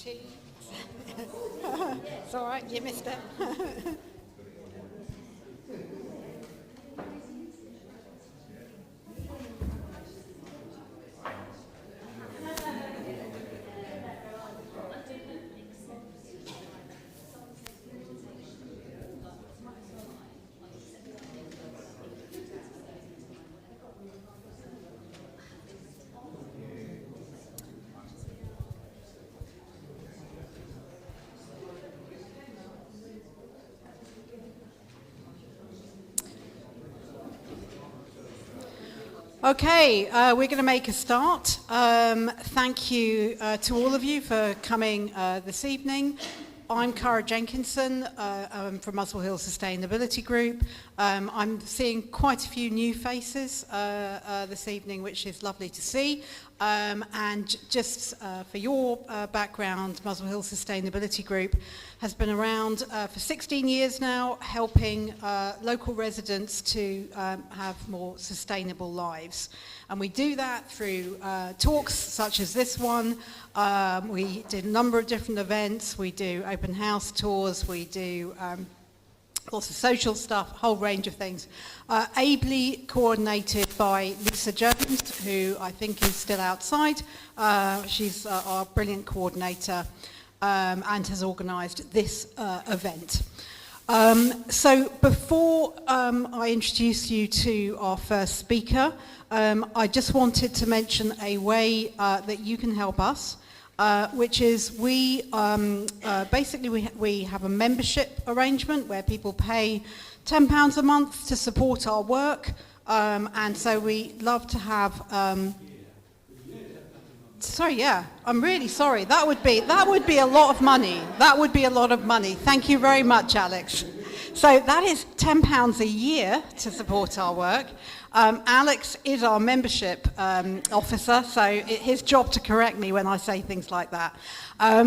cheese. It's all right, you missed it. Okay, we're going to make a start. Thank you to all of you for coming this evening. I'm Cara Jenkinson. I'm from Muswell Hill Sustainability Group. I'm seeing quite a few new faces this evening, which is lovely to see. And just for your background, Muswell Hill Sustainability Group has been around for 16 years now, helping local residents to have more sustainable lives. And we do that through talks such as this one. We did a number of different events. We do open house tours. We do lots of social stuff, a whole range of things. Ably coordinated by Lisa Jones, who I think is still outside. She's our brilliant coordinator and has organised this event. So before I introduce you to our first speaker, I just wanted to mention a way that you can help us. Which is we have a membership arrangement where people pay £10 a month to support our work, and so we love to have. I'm really sorry. That would be a lot of money. That would be a lot of money. Thank you very much, Alex. So that is £10 a year to support our work. Alex is our membership officer, so it's his job to correct me when I say things like that. So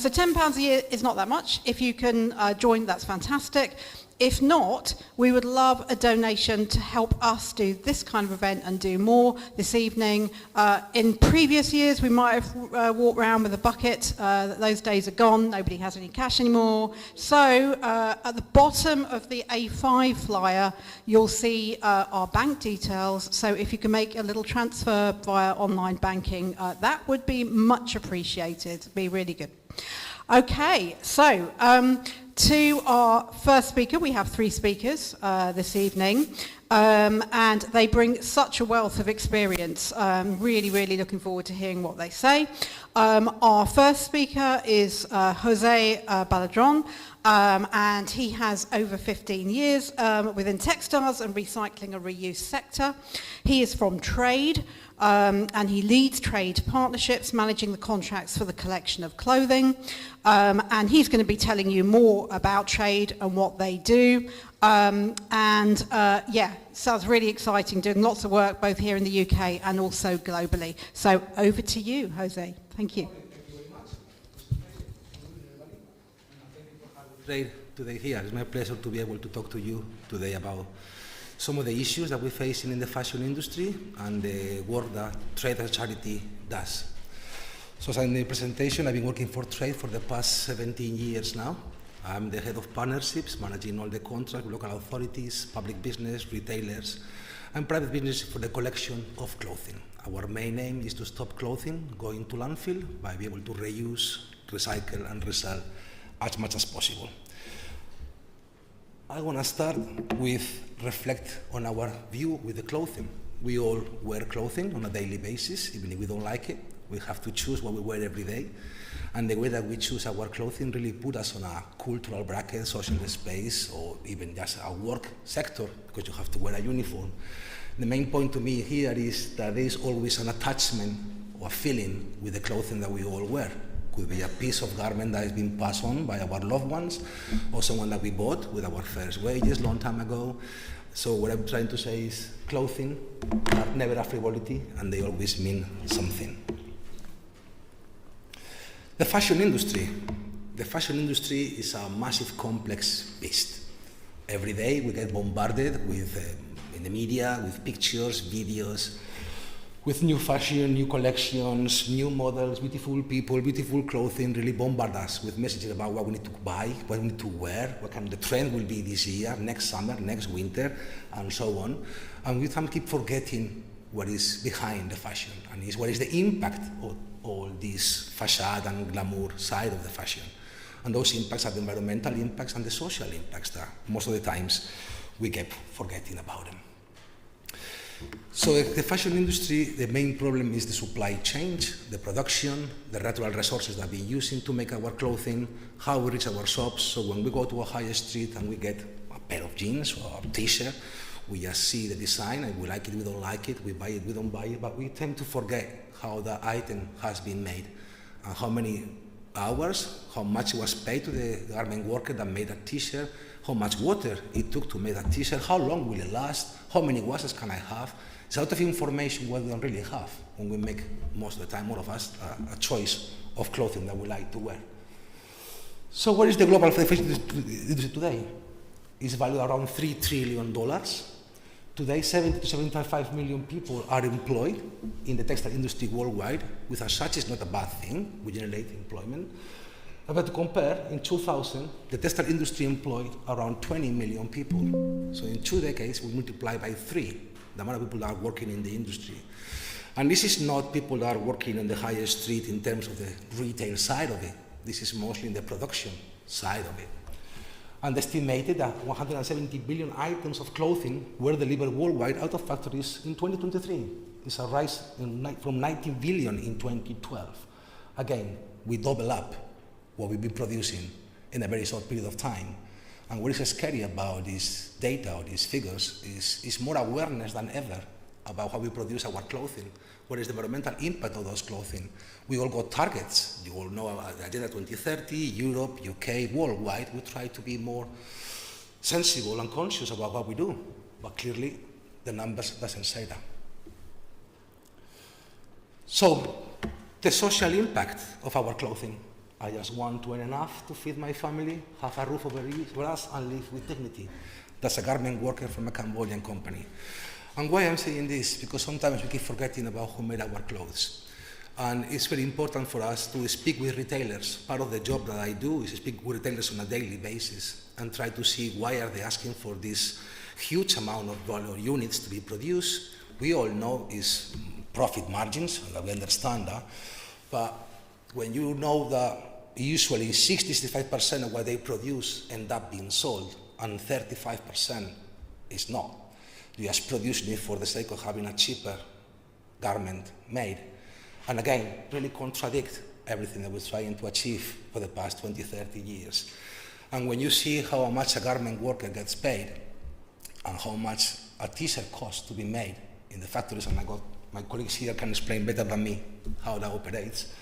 £10 a year is not that much. If you can join, that's fantastic. If not, we would love a donation to help us do this kind of event and do more this evening. In previous years, we might have walked around with a bucket. Those days are gone. Nobody has any cash anymore. So at the bottom of the A5 flyer, you'll see our bank details. So if you can make a little transfer via online banking, that would be much appreciated. It'd be really good. Okay, so to our first speaker, we have three speakers this evening, and they bring such a wealth of experience. Really, really looking forward to hearing what they say. Our first speaker is Jose Baladron, and he has over 15 years within textiles and recycling and reuse sector. He is from Traid, and he leads Traid partnerships, managing the contracts for the collection of clothing. And he's going to be telling you more about Traid and what they do. Sounds really exciting, doing lots of work both here in the UK and also globally. So over to you, Jose. Thank you. Thank you very much. Traid today here. It's my pleasure to be able to talk to you today about some of the issues that we're facing in the fashion industry and the work that Traid as a charity does. So as in the presentation, I've been working for Traid for the past 17 years now. I'm the head of partnerships, managing all the contracts with local authorities, public business, retailers, and private business for the collection of clothing. Our main aim is to stop clothing going to landfill by being able to reuse, recycle, and resell as much as possible. I want to start with reflect on our view with the clothing. We all wear clothing on a daily basis, even if we don't like it. We have to choose what we wear every day. And the way that we choose our clothing really put us on a cultural bracket, social space, or even just a work sector, because you have to wear a uniform. The main point to me here is that there is always an attachment or a feeling with the clothing that we all wear. Could be a piece of garment that has been passed on by our loved ones, or someone that we bought with our first wages long time ago. So what I'm trying to say is clothing are never a frivolity, and they always mean something. The fashion industry. The fashion industry is a massive, complex beast. Every day we get bombarded with, in the media, with pictures, videos, with new fashion, new collections, new models, beautiful people, beautiful clothing, really bombard us with messages about what we need to buy, what we need to wear, what kind of the trend will be this year, next summer, next winter, and so on. And we can't keep forgetting what is behind the fashion, and what is the impact of all this facade and glamour side of the fashion. And those impacts are the environmental impacts and the social impacts that most of the times we keep forgetting about them. So the fashion industry, the main problem is the supply chain, the production, the natural resources that we're using to make our clothing, how we reach our shops. So when we go to a high street and we get a pair of jeans or a t-shirt, we just see the design and we like it, we don't like it, we buy it, we don't buy it, but we tend to forget how the item has been made and how many hours, how much it was paid to the garment worker that made that t-shirt, how much water it took to make that t-shirt, how long will it last, how many washes can I have. It's a lot of information we don't really have when we make, most of the time, all of us, a choice of clothing that we like to wear. So what is the global fashion industry today? It's valued around $3 trillion. Today, 70 to 75 million people are employed in the textile industry worldwide, which as such is not a bad thing. We generate employment. But to compare, in 2000, the textile industry employed around 20 million people. So in 2 decades, we multiply by 3 the amount of people that are working in the industry. And this is not people that are working on the higher street in terms of the retail side of it. This is mostly in the production side of it. And estimated that 170 billion items of clothing were delivered worldwide out of factories in 2023. It's a rise from 19 billion in 2012. Again, we double up what we've been producing in a very short period of time. And what is scary about this data or these figures is more awareness than ever about how we produce our clothing. What is the environmental impact of those clothing? We all got targets. You all know about the Agenda 2030, Europe, UK, worldwide. We try to be more sensible and conscious about what we do. But clearly, the numbers doesn't say that. So, the social impact of our clothing. I just want to earn enough to feed my family, have a roof over us, and live with dignity. That's a garment worker from a Cambodian company. And why I'm saying this? Because sometimes we keep forgetting about who made our clothes. And it's very important for us to speak with retailers. Part of the job that I do is speak with retailers on a daily basis and try to see why are they asking for this huge amount of dollar units to be produced. We all know is profit margins, and we understand that. But when you know that usually 60-65% of what they produce end up being sold and 35% is not, you just produce it for the sake of having a cheaper garment made. And again, really contradict everything that we're trying to achieve for the past 20, 30 years. And when you see how much a garment worker gets paid and how much a t-shirt costs to be made in the factories, and my colleagues here can explain better than me how that operates,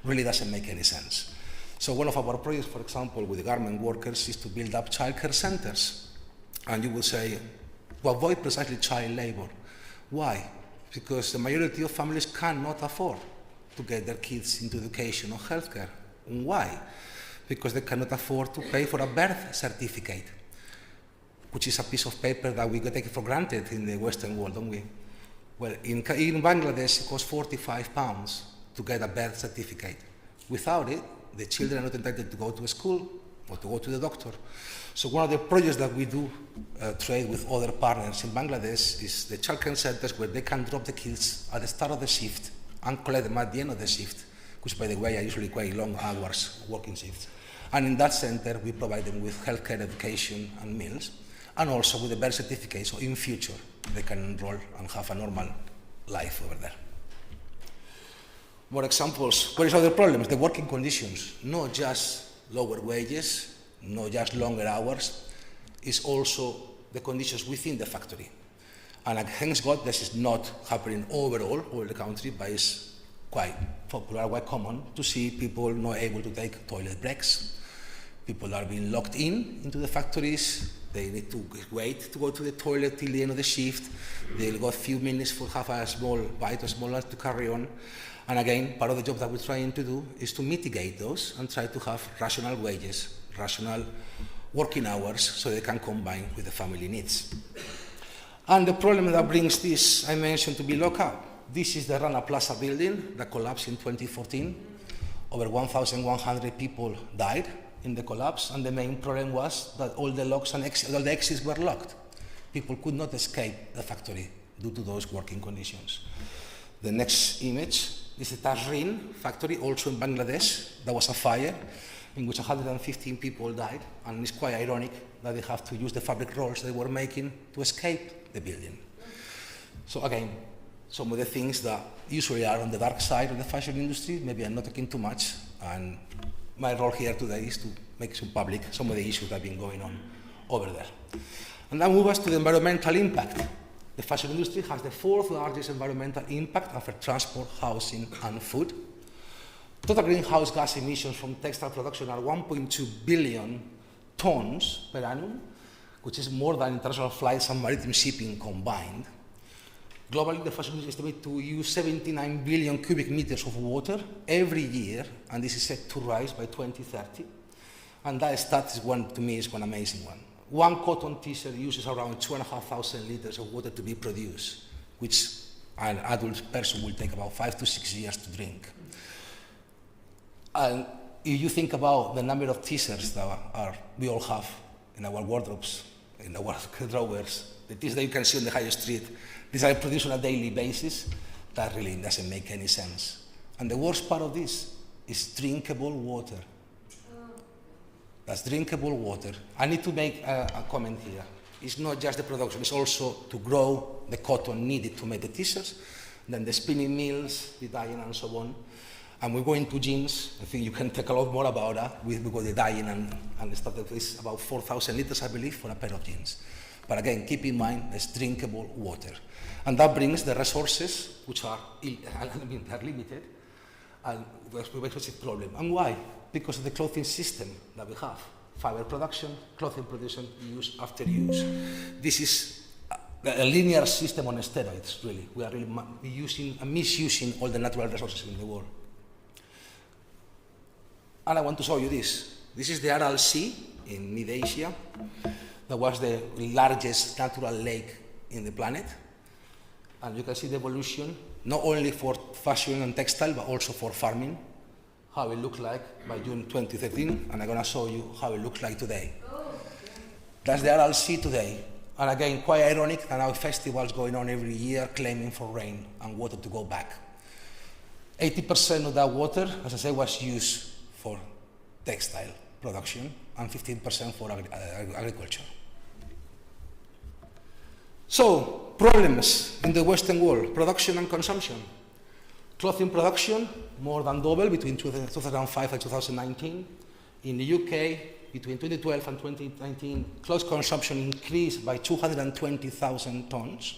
really doesn't make any sense. So one of our projects, for example, with the garment workers is to build up childcare centers. And you will say, to avoid precisely child labor. Why? Because the majority of families cannot afford to get their kids into education or healthcare. Why? Because they cannot afford to pay for a birth certificate, which is a piece of paper that we take for granted in the Western world, don't we? Well, in Bangladesh, it costs £45 to get a birth certificate. Without it, the children are not entitled to go to school or to go to the doctor. So one of the projects that we do trade with other partners in Bangladesh is the childcare centers where they can drop the kids at the start of the shift and collect them at the end of the shift, which, by the way, are usually quite long hours working shifts. And in that center, we provide them with healthcare, education, and meals, and also with a birth certificate, so in future, they can enroll and have a normal life over there. More examples. What is other problems? The working conditions, not just lower wages, not just longer hours, it's also the conditions within the factory. And thanks God, this is not happening overall over the country, but it's quite popular, quite common to see people not able to take toilet breaks. People are being locked into the factories. They need to wait to go to the toilet till the end of the shift. They'll go a few minutes for have a small bite or small lunch to carry on. And again, part of the job that we're trying to do is to mitigate those and try to have rational wages, rational working hours, so they can combine with the family needs. And the problem that brings this, I mentioned, to be locked up. This is the Rana Plaza building that collapsed in 2014. Over 1,100 people died in the collapse, and the main problem was that all the locks and all the exits were locked. People could not escape the factory due to those working conditions. The next image is the Tazreen factory, also in Bangladesh. There was a fire in which 115 people died, and it's quite ironic that they have to use the fabric rolls they were making to escape the building. So again, some of the things that usually are on the dark side of the fashion industry, maybe I'm not talking too much, and my role here today is to make some public some of the issues that have been going on over there. And that moves us to the environmental impact. The fashion industry has the fourth largest environmental impact after transport, housing, and food. Total greenhouse gas emissions from textile production are 1.2 billion tons per annum, which is more than international flights and maritime shipping combined. Globally, the fashion industry is estimated to use 79 billion cubic meters of water every year, and this is set to rise by 2030. And that stat is one, to me, is one amazing one. One cotton t-shirt uses around 2,500 liters of water to be produced, which an adult person will take about 5 to 6 years to drink. And if you think about the number of t-shirts that we all have in our wardrobes, in our drawers, the t-shirts that you can see on the high street, these are produced on a daily basis. That really doesn't make any sense. And the worst part of this is drinkable water. That's drinkable water. I need to make a comment here. It's not just the production, it's also to grow the cotton needed to make the t-shirts, then the spinning mills, the dyeing and so on. And we go into jeans. I think you can take a lot more about that. We go the dyeing and the stuff that is about 4,000 liters, I believe, for a pair of jeans. But again, keep in mind, it's drinkable water. And that brings the resources, which are they're limited, and we have a problem. And why? Because of the clothing system that we have. Fiber production, clothing production, use after use. This is a linear system on steroids, really. We are really using and misusing all the natural resources in the world. And I want to show you this. This is the Aral Sea in mid-Asia. That was the largest natural lake in the planet. And you can see the evolution, not only for fashion and textile, but also for farming, how it looked like by June 2013, and I'm going to show you how it looks like today. That's the Aral Sea today. And again, quite ironic that now festivals going on every year claiming for rain and water to go back. 80% of that water, as I said, was used for textile production and 15% for agriculture. So, problems in the Western world, production and consumption. Clothing production, more than double between 2005 and 2019. In the UK, between 2012 and 2019, clothes consumption increased by 220,000 tons.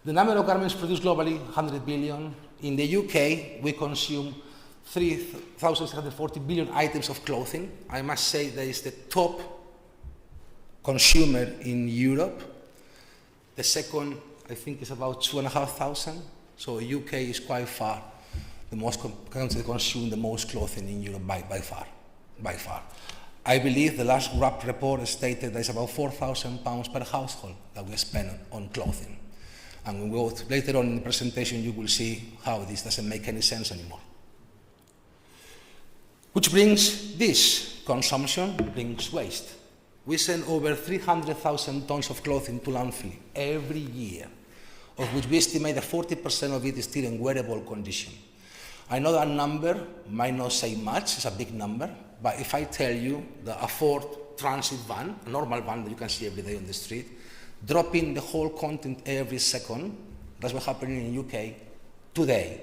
The number of garments produced globally, 100 billion. In the UK, we consume 3,640 billion items of clothing. I must say that is the top consumer in Europe. The second, I think, is about 2,500. So UK is quite far the most consume the most clothing in Europe by far. I believe the last RAP report stated that it's about £4,000 per household that we spend on clothing. And when we go later on in the presentation, you will see how this doesn't make any sense anymore. Which brings this consumption, brings waste. We send over 300,000 tons of clothing to landfill every year, of which we estimate that 40% of it is still in wearable condition. I know that number might not say much, it's a big number, but if I tell you that a Ford Transit van, a normal van that you can see every day on the street, dropping the whole content every second, that's what's happening in UK today.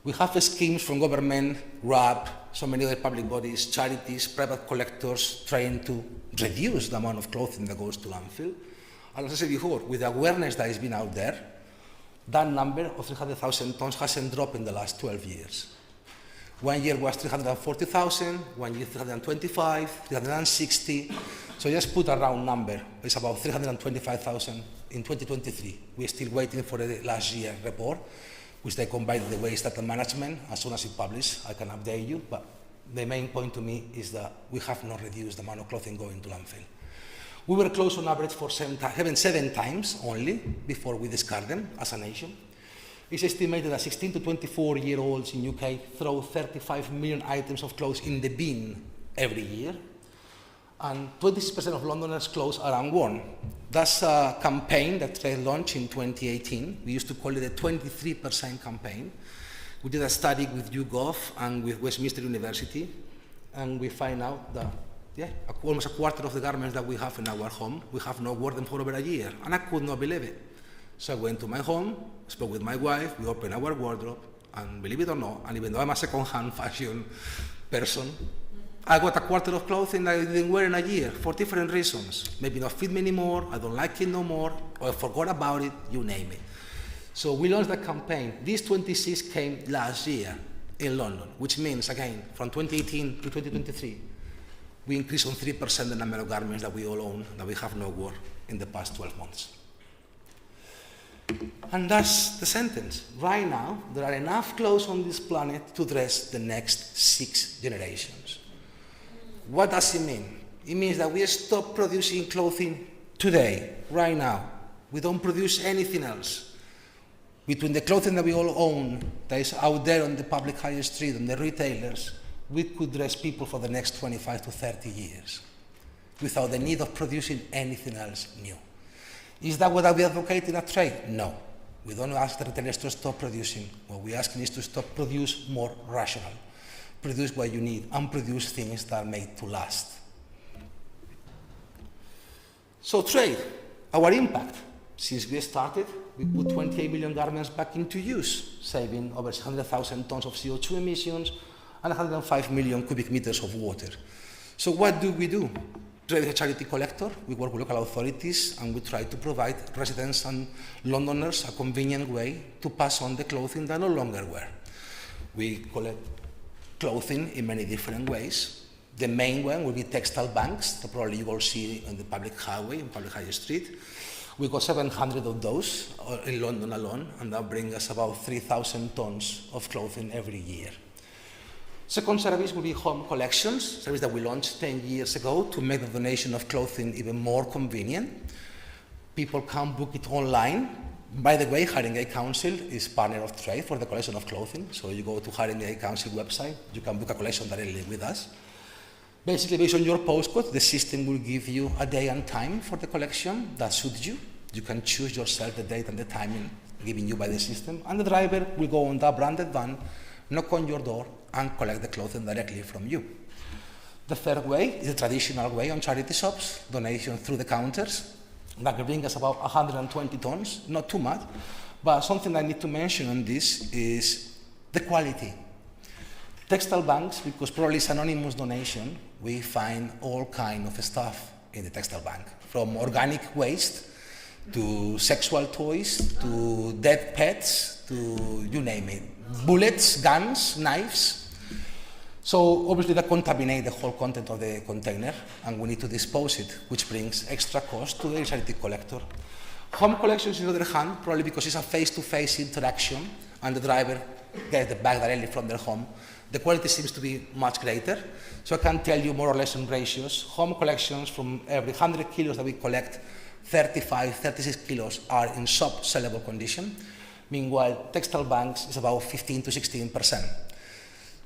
We have schemes from government, RAP, so many other public bodies, charities, private collectors trying to reduce the amount of clothing that goes to landfill. And as I said before, with the awareness that has been out there, that number of 300,000 tons hasn't dropped in the last 12 years. 1 year was 340,000, 1 year 325, 360. So just put a round number. It's about 325,000 in 2023. We're still waiting for the last year report, which they combine with the waste data management. As soon as it's published, I can update you. But the main point to me is that we have not reduced the amount of clothing going to landfill. We were close on average for seven times only before we discard them as a nation. It's estimated that 16 to 24-year-olds in UK throw 35 million items of clothes in the bin every year, and 26% of Londoners' clothes are unworn. That's a campaign that Traid launched in 2018. We used to call it a 23% campaign. We did a study with YouGov and with Westminster University, and we find out that almost a quarter of the garments that we have in our home, we have not worn them for over a year, and I could not believe it. So I went to my home, spoke with my wife, we opened our wardrobe, and believe it or not, and even though I'm a second-hand fashion person, I got a quarter of clothing that I didn't wear in a year for different reasons. Maybe not fit me anymore, I don't like it no more, or I forgot about it, you name it. So we launched that campaign. These 26 came last year in London, which means, again, from 2018 to 2023, we increased on 3% the number of garments that we all own, that we have not worn in the past 12 months. And that's the sentence. Right now, there are enough clothes on this planet to dress the next 6 generations. What does it mean? It means that we stop producing clothing today, right now. We don't produce anything else. Between the clothing that we all own, that is out there on the public high street, and the retailers, we could dress people for the next 25 to 30 years without the need of producing anything else new. Is that what we advocate in a Traid? No. We don't ask the retailers to stop producing. What we're asking is to stop produce more rational. Produce what you need and produce things that are made to last. So Traid, our impact. Since we started, we put 28 million garments back into use, saving over 100,000 tons of CO2 emissions and 105 million cubic meters of water. So what do? Traid is a charity collector. We work with local authorities, and we try to provide residents and Londoners a convenient way to pass on the clothing they no longer wear. We collect clothing in many different ways. The main one will be textile banks that probably you all see on the public highway, on public high street. We got 700 of those in London alone, and that brings us about 3,000 tons of clothing every year. Second service will be home collections, service that we launched 10 years ago to make the donation of clothing even more convenient. People can book it online. By the way, Haringey Council is partner of Traid for the collection of clothing. So you go to Haringey Council website, you can book a collection directly with us. Basically, based on your postcode, the system will give you a day and time for the collection that suits you. You can choose yourself the date and the timing given you by the system, and the driver will go on that branded van, knock on your door, and collect the clothing directly from you. The third way is the traditional way on charity shops, donation through the counters. That will bring us about 120 tons, not too much, but something I need to mention on this is the quality. Textile banks, because probably it's anonymous donation, we find all kind of stuff in the textile bank, from organic waste to sexual toys, to dead pets, to you name it, bullets, guns, knives. So obviously that contaminates the whole content of the container, and we need to dispose it, which brings extra cost to the charity collector. Home collections, on the other hand, probably because it's a face-to-face interaction and the driver gets the bag directly from their home, the quality seems to be much greater. So I can tell you more or less in ratios. Home collections, from every 100 kilos that we collect, 35, 36 kilos are in sub-sellable condition. Meanwhile, textile banks is about 15 to 16%.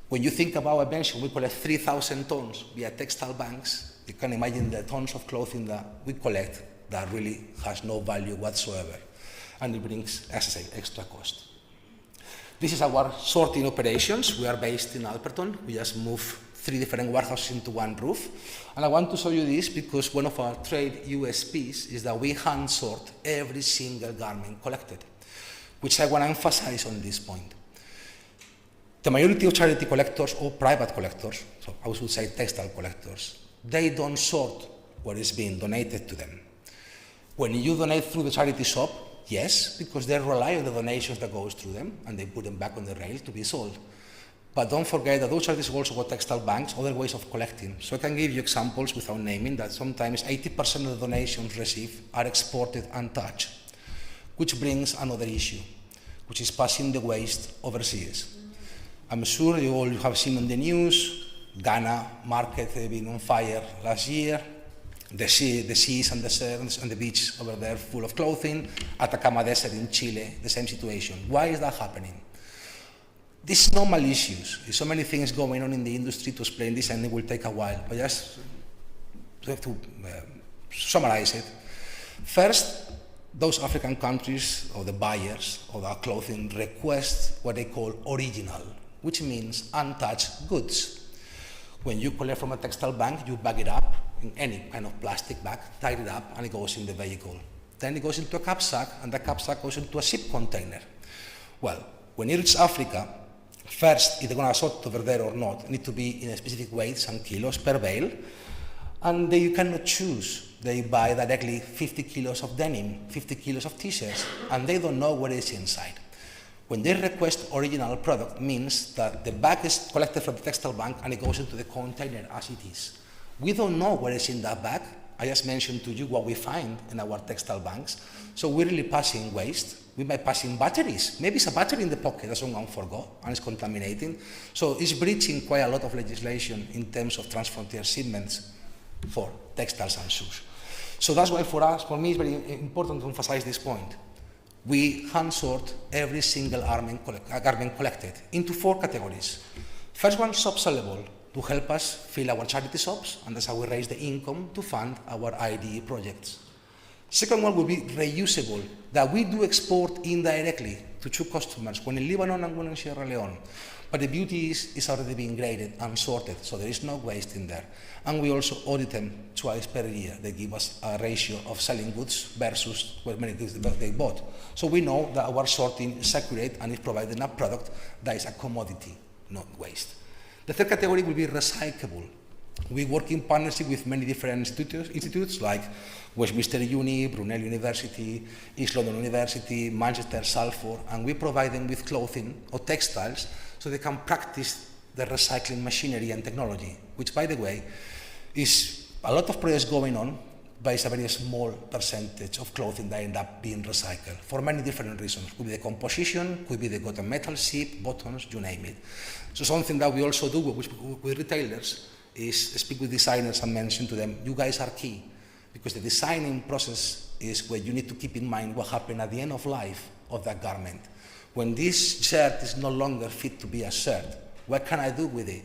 When you think about, I mentioned, we collect 3,000 tons via textile banks. You can imagine the tons of clothing that we collect that really has no value whatsoever. And it brings, as I say, extra cost. This is our sorting operations. We are based in Alperton. We just moved 3 different warehouses into one roof. And I want to show you this because one of our Traid USPs is that we hand sort every single garment collected, which I want to emphasize on this point. The majority of charity collectors or private collectors, so I should say textile collectors, they don't sort what is being donated to them. When you donate through the charity shop, yes, because they rely on the donations that goes through them and they put them back on the rails to be sold. But don't forget that those charities also got textile banks, other ways of collecting. So I can give you examples without naming that sometimes 80% of the donations received are exported untouched, which brings another issue, which is passing the waste overseas. I'm sure you all have seen on the news, Ghana market being on fire last year. The seas and the beach over there full of clothing. Atacama Desert in Chile, the same situation. Why is that happening? This is not malicious. There's so many things going on in the industry to explain this, and it will take a while. But just to have to summarize it. First, those African countries, or the buyers of our clothing, request what they call original, which means untouched goods. When you collect from a textile bank, you bag it up in any kind of plastic bag, tie it up, and it goes in the vehicle. Then it goes into a knapsack, and the knapsack goes into a ship container. Well, when you reach Africa, first, if they're going to sort over there or not, it needs to be in a specific weights and kilos per bale, and you cannot choose. They buy directly 50 kilos of denim, 50 kilos of t-shirts, and they don't know what is inside. When they request original product, means that the bag is collected from the textile bank and it goes into the container as it is. We don't know what is in that bag. I just mentioned to you what we find in our textile banks. So we're really passing waste. We might pass in batteries. Maybe it's a battery in the pocket that someone forgot and it's contaminating. So it's breaching quite a lot of legislation in terms of transfrontier shipments for textiles and shoes. So that's why for me, it's very important to emphasize this point. We hand sort every single garment collected into 4 categories. First one, shop sellable, to help us fill our charity shops, and that's how we raise the income to fund our IDE projects. Second one will be reusable, that we do export indirectly to 2 customers, one in Lebanon and one in Sierra Leone. But the beauty is it's already being graded and sorted, so there is no waste in there. And we also audit them twice per year. They give us a ratio of selling goods versus what many goods they bought. So we know that our sorting is accurate and is providing a product that is a commodity, not waste. The third category will be recyclable. We work in partnership with many different institutes like Westminster Uni, Brunel University, East London University, Manchester, Salford, and we provide them with clothing or textiles so they can practice the recycling machinery and technology, which, by the way, is a lot of projects going on, but it's a very small percentage of clothing that end up being recycled for many different reasons. Could be the composition, could be they got a metal sheet, buttons, you name it. So something that we also do with retailers is speak with designers and mention to them, you guys are key, because the designing process is where you need to keep in mind what happened at the end of life of that garment. When this shirt is no longer fit to be a shirt, what can I do with it?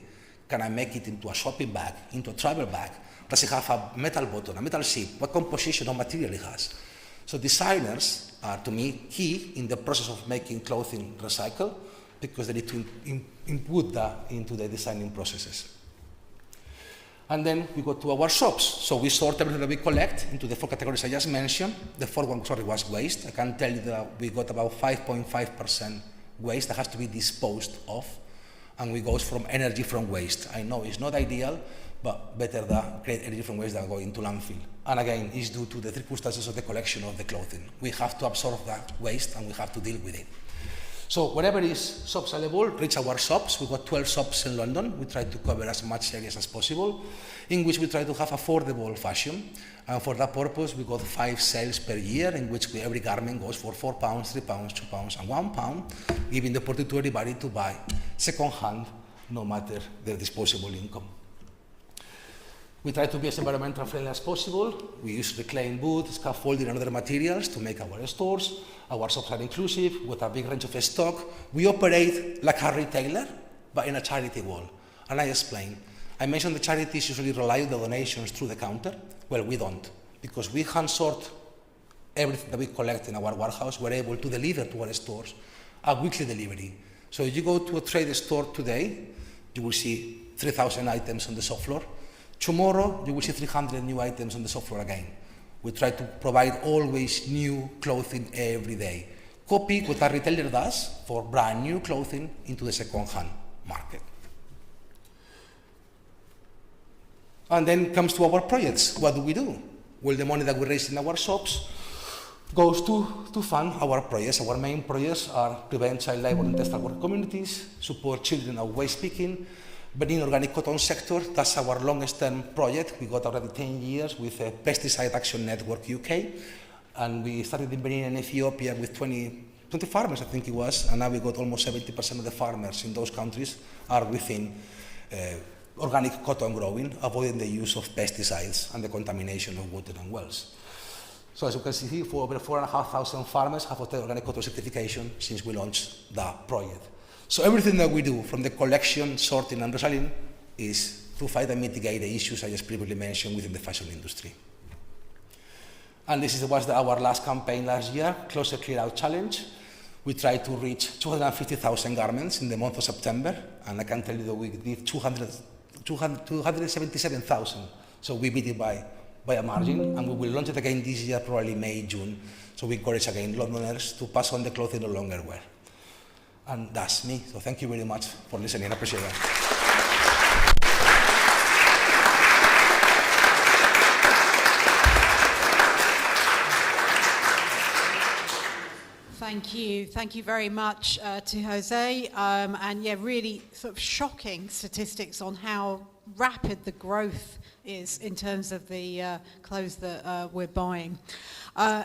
Can I make it into a shopping bag, into a travel bag? Does it have a metal button, a metal sheet? What composition or material it has? So designers are, to me, key in the process of making clothing recycle, because they need to input that into the designing processes. And then we go to our shops. So we sort everything that we collect into the 4 categories I just mentioned. The 4th one, was waste. I can tell you that we got about 5.5% waste that has to be disposed of. And we go from energy from waste. I know it's not ideal, but better than create energy from waste than go into landfill. And again, it's due to the circumstances of the collection of the clothing. We have to absorb that waste and we have to deal with it. So whatever is shop sellable, reach our shops. We've got 12 shops in London. We try to cover as much areas as possible, in which we try to have affordable fashion. And for that purpose, we got 5 sales per year, in which every garment goes for £4, £3, £2, and £1, giving the opportunity to everybody to buy second-hand, no matter their disposable income. We try to be as environmentally friendly as possible. We use reclaimed wood, scaffolding, and other materials to make our stores. Our shops are inclusive with a big range of stock. We operate like a retailer, but in a charity world. And I explain. I mentioned the charities usually rely on the donations through the counter. Well, we don't, because we hand sort everything that we collect in our warehouse. We're able to deliver to our stores a weekly delivery. So if you go to a Traid store today, you will see 3,000 items on the shop floor. Tomorrow, you will see 300 new items on the shop floor again. We try to provide always new clothing every day. Copy what a retailer does for brand new clothing into the second-hand market. And then comes to our projects. What do? Well, the money that we raise in our shops goes to fund our projects. Our main projects are prevent child labor in textile work communities, support children of waste picking, but in organic cotton sector, that's our longest term project. We got already 10 years with Pesticide Action Network UK, and we started in Benin and Ethiopia with 20 farmers, I think it was, and now we got almost 70% of the farmers in those countries are within organic cotton growing, avoiding the use of pesticides and the contamination of water and wells. So as you can see, for over 4,500 farmers have obtained organic cotton certification since we launched that project. So everything that we do, from the collection, sorting and reselling, is to fight and mitigate the issues I just previously mentioned within the fashion industry. And this was our last campaign last year, Closer Clear Out Challenge. We tried to reach 250,000 garments in the month of September, and I can tell you that we did 277,000. So we beat it by a margin, and we will launch it again this year, probably May, June. So we encourage again Londoners to pass on the clothes they no longer wear. And that's me. So thank you very much for listening. I appreciate that. Thank you very much to Jose, and yeah, really sort of shocking statistics on how rapid the growth is in terms of the clothes that we're buying.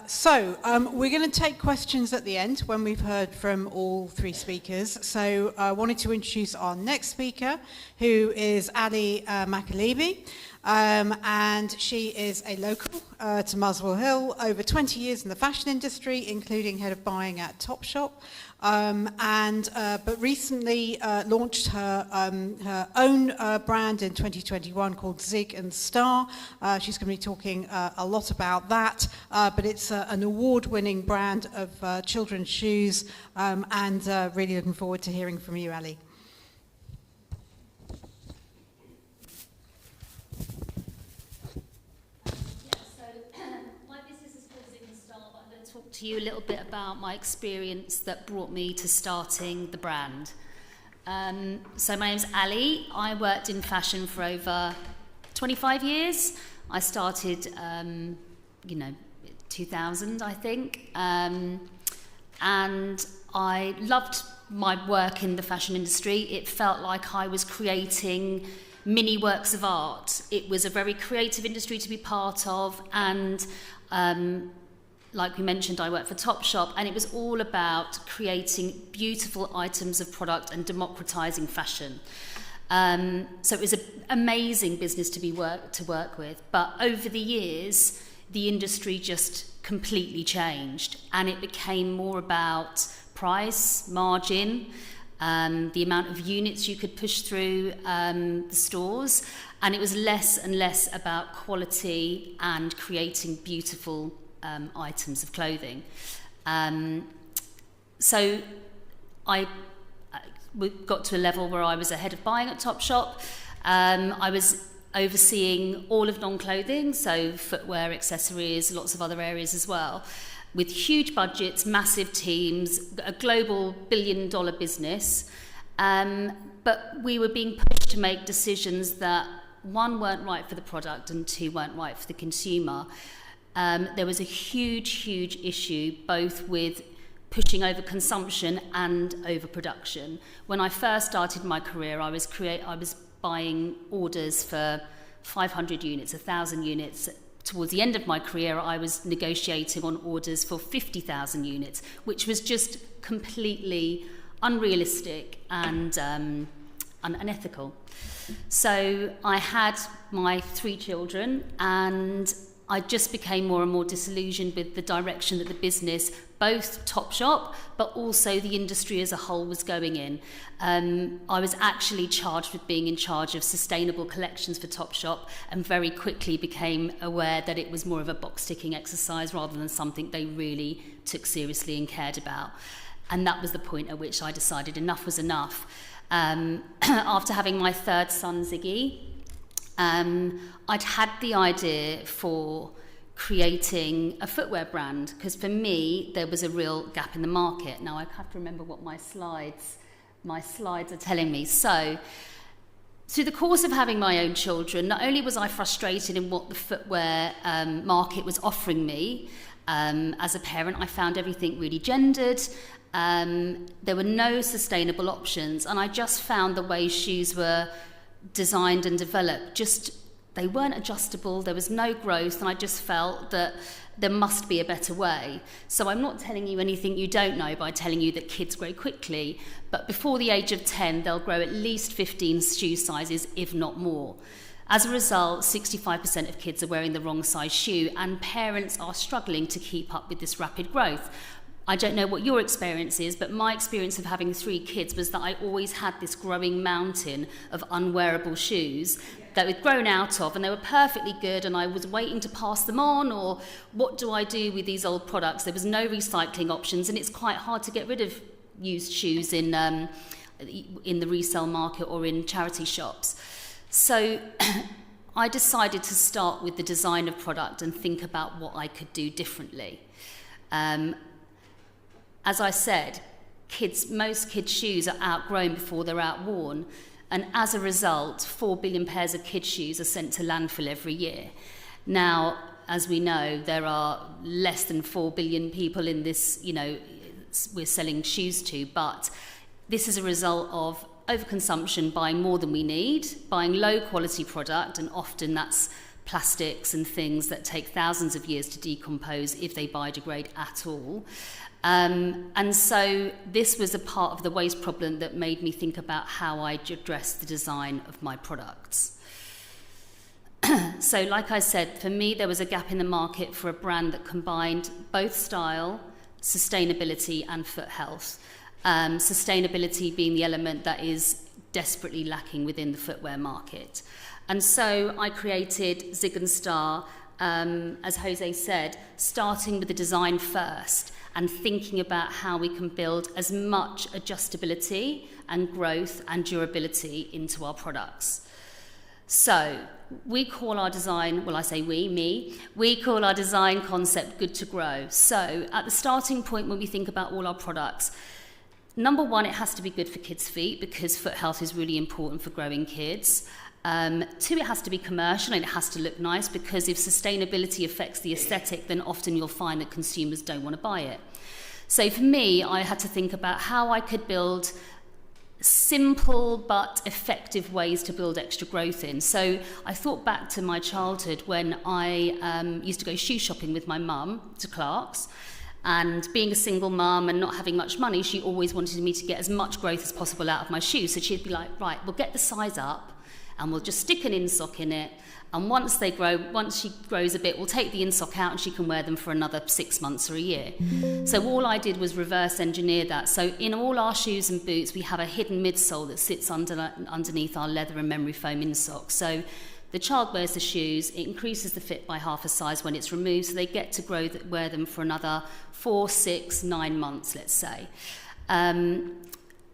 So we're going to take questions at the end when we've heard from all three speakers. So I wanted to introduce our next speaker, who is Ali McAleavy. And she is a local to Muswell Hill, over 20 years in the fashion industry, including head of buying at Topshop, but recently launched her own brand in 2021 called ZIG+STAR. She's going to be talking a lot about that, but it's an award-winning brand of children's shoes, and really looking forward to hearing from you, Ali. To you a little bit about my experience that brought me to starting the brand. So my name's Ali. I worked in fashion for over 25 years. I started, 2000, I think. And I loved my work in the fashion industry. It felt like I was creating mini works of art. It was a very creative industry to be part of, and like we mentioned, I worked for Topshop, and it was all about creating beautiful items of product and democratizing fashion. So it was an amazing business to work with. But over the years, the industry just completely changed, and it became more about price, margin, the amount of units you could push through the stores, and it was less and less about quality and creating beautiful items of clothing. So I got to a level where I was a head of buying at Topshop. I was overseeing all of non-clothing, so footwear, accessories, lots of other areas as well, with huge budgets, massive teams, a global billion-dollar business. But we were being pushed to make decisions that, one, weren't right for the product, and two, weren't right for the consumer. There was a huge issue both with pushing over consumption and overproduction. When I first started my career, I was buying orders for 500 units, 1,000 units. Towards the end of my career, I was negotiating on orders for 50,000 units, which was just completely unrealistic and unethical. So I had my 3 children, and I just became more and more disillusioned with the direction that the business, both Topshop, but also the industry as a whole, was going in. I was actually charged with being in charge of sustainable collections for Topshop, and very quickly became aware that it was more of a box-ticking exercise rather than something they really took seriously and cared about. And that was the point at which I decided enough was enough. After having my 3rd son, Ziggy, I'd had the idea for creating a footwear brand, because for me there was a real gap in the market. Now I have to remember what my slides are telling me. So through the course of having my own children, not only was I frustrated in what the footwear market was offering me, as a parent I found everything really gendered. There were no sustainable options, and I just found the way shoes were designed and developed just they weren't adjustable, there was no growth, and I just felt that there must be a better way. So I'm not telling you anything you don't know by telling you that kids grow quickly, but before the age of 10, they'll grow at least 15 shoe sizes, if not more. As a result, 65% of kids are wearing the wrong size shoe, and parents are struggling to keep up with this rapid growth. I don't know what your experience is, but my experience of having 3 kids was that I always had this growing mountain of unwearable shoes that we'd grown out of, and they were perfectly good, and I was waiting to pass them on, or what do I do with these old products? There was no recycling options, and it's quite hard to get rid of used shoes in the resale market or in charity shops. So I decided to start with the design of product and think about what I could do differently. As I said, most kids' shoes are outgrown before they're outworn, and as a result, 4 billion pairs of kids' shoes are sent to landfill every year. Now, as we know, there are less than 4 billion people in this, we're selling shoes to, but this is a result of overconsumption, buying more than we need, buying low-quality product, and often that's plastics and things that take thousands of years to decompose if they biodegrade at all. And so this was a part of the waste problem that made me think about how I'd address the design of my products. So like I said, for me, there was a gap in the market for a brand that combined both style, sustainability, and foot health. Sustainability being the element that is desperately lacking within the footwear market. And so I created ZIG+STAR, as Jose said, starting with the design first and thinking about how we can build as much adjustability and growth and durability into our products. So we call our design, well, I say we call our design concept Good to Grow. So at the starting point when we think about all our products, number one, it has to be good for kids' feet because foot health is really important for growing kids. 2, it has to be commercial and it has to look nice because if sustainability affects the aesthetic, then often you'll find that consumers don't want to buy it. So for me, I had to think about how I could build simple but effective ways to build extra growth in. So I thought back to my childhood when I used to go shoe shopping with my mum to Clark's. And being a single mum and not having much money, she always wanted me to get as much growth as possible out of my shoes. So she'd be like, right, we'll get the size up and we'll just stick an insock in it. And once she grows a bit, we'll take the insock out and she can wear them for another 6 months or a year. So all I did was reverse engineer that. So in all our shoes and boots, we have a hidden midsole that sits underneath our leather and memory foam insock. So the child wears the shoes, it increases the fit by half a size when it's removed, so they get to wear them for another 4, 6, 9 months, let's say.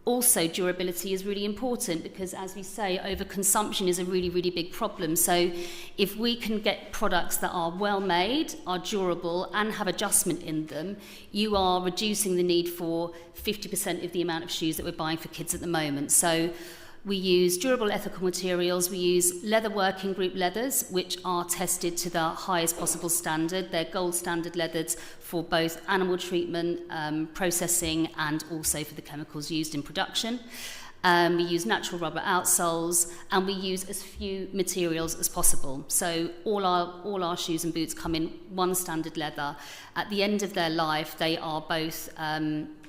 Also, durability is really important because, as we say, overconsumption is a really, really big problem. So if we can get products that are well made, are durable, and have adjustment in them, you are reducing the need for 50% of the amount of shoes that we're buying for kids at the moment. So we use durable ethical materials. We use leather working group leathers, which are tested to the highest possible standard. They're gold standard leathers for both animal treatment, processing, and also for the chemicals used in production. We use natural rubber outsoles, and we use as few materials as possible. So all our shoes and boots come in one standard leather. At the end of their life, they are both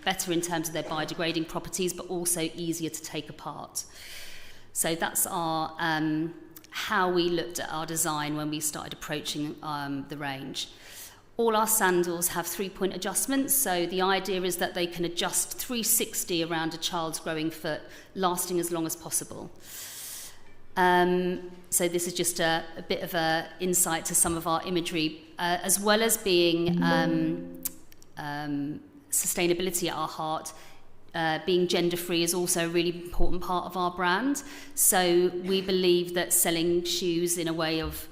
better in terms of their biodegrading properties, but also easier to take apart. So that's our how we looked at our design when we started approaching the range. All our sandals have 3-point adjustments, so the idea is that they can adjust 360 around a child's growing foot, lasting as long as possible. So this is just a bit of an insight to some of our imagery, as well as being sustainability at our heart. Being gender-free is also a really important part of our brand. So we believe that selling shoes in a way of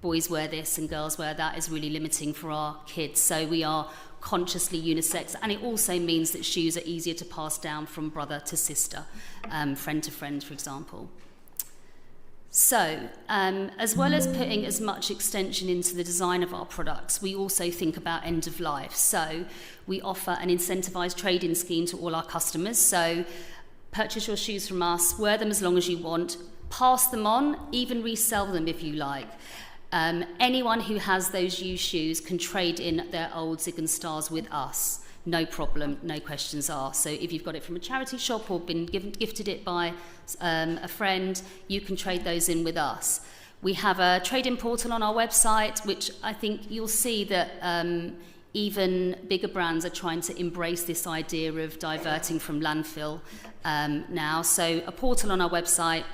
boys wear this and girls wear that is really limiting for our kids. So we are consciously unisex, and it also means that shoes are easier to pass down from brother to sister, friend to friend, for example. So, as well as putting as much extension into the design of our products, we also think about end of life. So we offer an incentivised trade-in scheme to all our customers. So purchase your shoes from us, wear them as long as you want, pass them on, even resell them if you like. Anyone who has those used shoes can trade in their old ZIG+STARs with us. No problem, no questions asked. So if you've got it from a charity shop or been gifted it by a friend, you can trade those in with us. We have a trade-in portal on our website, which I think you'll see that even bigger brands are trying to embrace this idea of diverting from landfill now. So a portal on our website,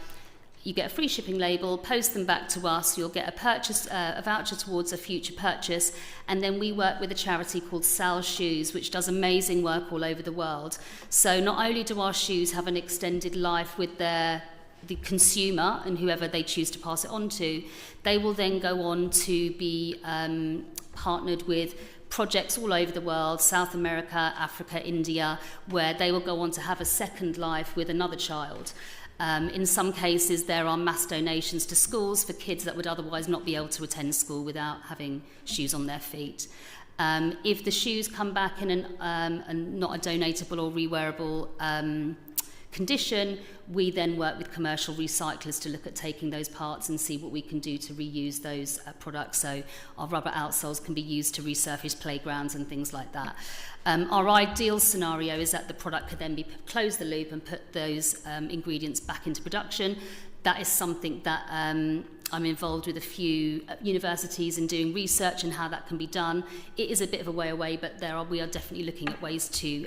you get a free shipping label, post them back to us, you'll get a voucher towards a future purchase, and then we work with a charity called Sal Shoes, which does amazing work all over the world. So not only do our shoes have an extended life with the consumer and whoever they choose to pass it on to, they will then go on to be partnered with projects all over the world, South America, Africa, India, where they will go on to have a second life with another child. In some cases, there are mass donations to schools for kids that would otherwise not be able to attend school without having shoes on their feet. If the shoes come back in not a donatable or rewearable condition, we then work with commercial recyclers to look at taking those parts and see what we can do to reuse those products. So our rubber outsoles can be used to resurface playgrounds and things like that. Our ideal scenario is that the product could then be close the loop and put those ingredients back into production. That is something that I'm involved with a few universities in doing research and how that can be done. It is a bit of a way away, but we are definitely looking at ways to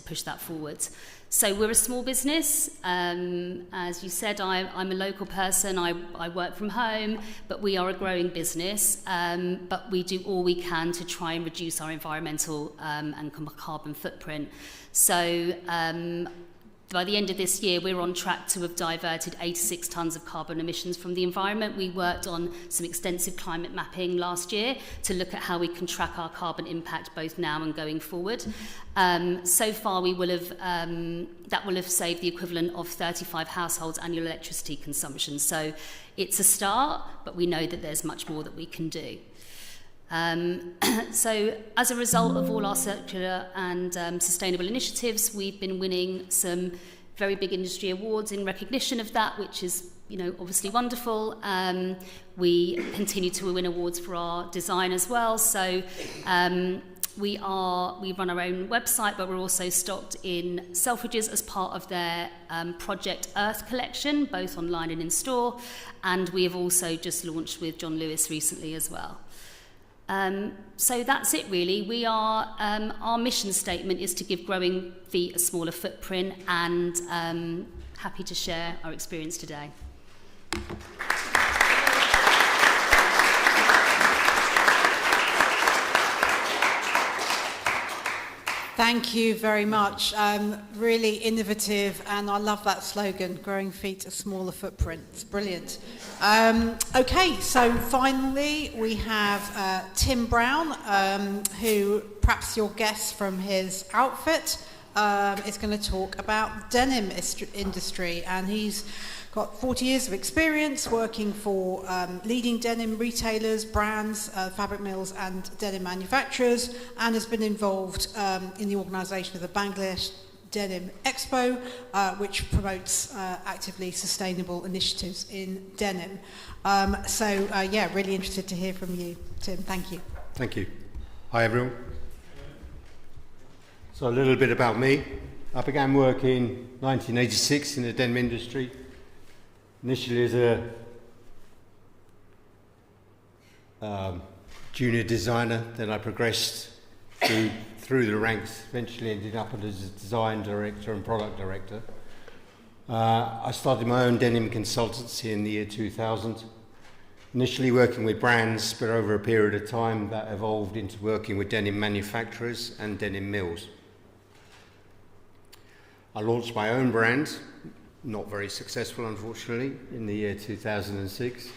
push that forward. So we're a small business. As you said, I'm a local person. I work from home, but we are a growing business. But we do all we can to try and reduce our environmental and carbon footprint. So by the end of this year, we're on track to have diverted 86 tonnes of carbon emissions from the environment. We worked on some extensive climate mapping last year to look at how we can track our carbon impact both now and going forward. So far, we will have that will have saved the equivalent of 35 households' annual electricity consumption. So it's a start, but we know that there's much more that we can do. So as a result of all our circular and sustainable initiatives, we've been winning some very big industry awards in recognition of that, which is, obviously wonderful. We continue to win awards for our design as well. So we run our own website, but we're also stocked in Selfridges as part of their Project Earth collection, both online and in store. And we have also just launched with John Lewis recently as well. So that's it really. We are, our mission statement is to give growing feet a smaller footprint, and happy to share our experience today. Thank you very much. Really innovative, and I love that slogan, growing feet, a smaller footprint. It's brilliant. Okay, so finally we have Tim Browne, who perhaps you'll guess from his outfit, is going to talk about denim industry, and he's got 40 years of experience working for leading denim retailers, brands, fabric mills and denim manufacturers, and has been involved in the organisation of the Bangladesh Denim Expo, which promotes actively sustainable initiatives in denim. Yeah, really interested to hear from you, Tim. Thank you. Thank you. Hi, everyone. So a little bit about me. I began work in 1986 in the denim industry. Initially as a junior designer, then I progressed through the ranks, eventually ended up as a design director and product director. I started my own denim consultancy in the year 2000, initially working with brands, but over a period of time that evolved into working with denim manufacturers and denim mills. I launched my own brand, not very successful, unfortunately, in the year 2006.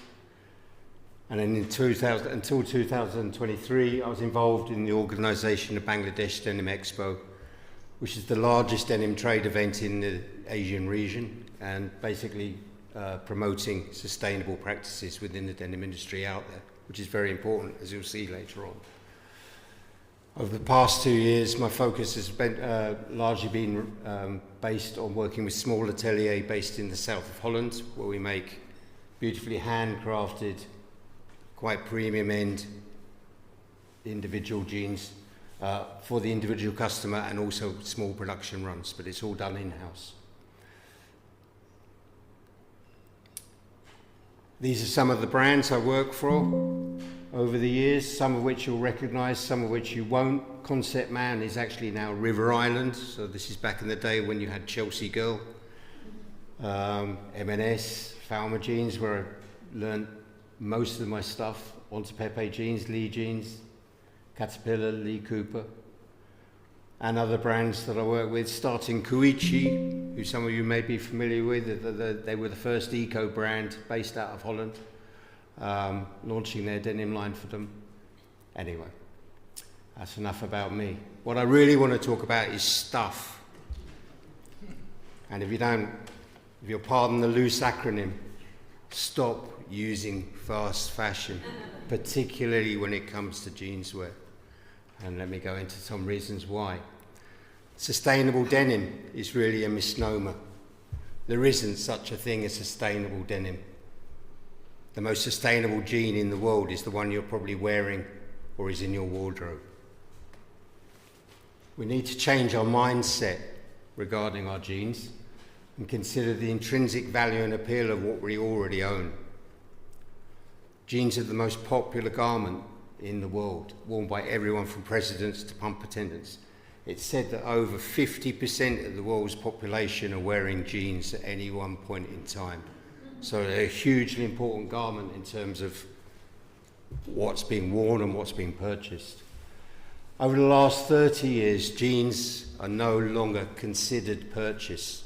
And then until 2023, I was involved in the organisation of Bangladesh Denim Expo, which is the largest denim trade event in the Asian region, and basically promoting sustainable practices within the denim industry out there, which is very important, as you'll see later on. Over the past 2 years, my focus has been, largely been based on working with small atelier based in the south of Holland, where we make beautifully handcrafted, quite premium end individual jeans for the individual customer, and also small production runs, but it's all done in-house. These are some of the brands I work for over the years, some of which you'll recognise, some of which you won't. Concept Man is actually now River Island, so this is back in the day when you had Chelsea Girl. M&S, Falmer Jeans, where I learned most of my stuff, onto Pepe Jeans, Lee Jeans, Caterpillar, Lee Cooper, and other brands that I work with, starting Koichi, who some of you may be familiar with. They were the first eco brand based out of Holland, launching their denim line for them. Anyway, that's enough about me. What I really want to talk about is stuff. And if you'll pardon the loose acronym, stop using fast fashion, particularly when it comes to jeanswear. And let me go into some reasons why. Sustainable denim is really a misnomer. There isn't such a thing as sustainable denim. The most sustainable jean in the world is the one you're probably wearing or is in your wardrobe. We need to change our mindset regarding our jeans and consider the intrinsic value and appeal of what we already own. Jeans are the most popular garment in the world, worn by everyone from presidents to pump attendants. It's said that over 50% of the world's population are wearing jeans at any one point in time. So they're a hugely important garment in terms of what's being worn and what's being purchased. Over the last 30 years, jeans are no longer considered purchase.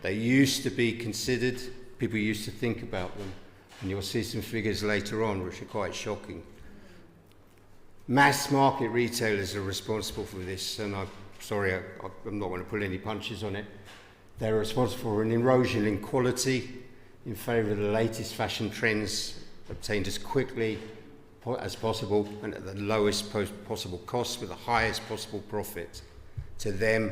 They used to be considered, people used to think about them, and you'll see some figures later on which are quite shocking. Mass market retailers are responsible for this, and I'm not going to pull any punches on it. They're responsible for an erosion in quality in favour of the latest fashion trends obtained as quickly as possible and at the lowest possible cost with the highest possible profit to them,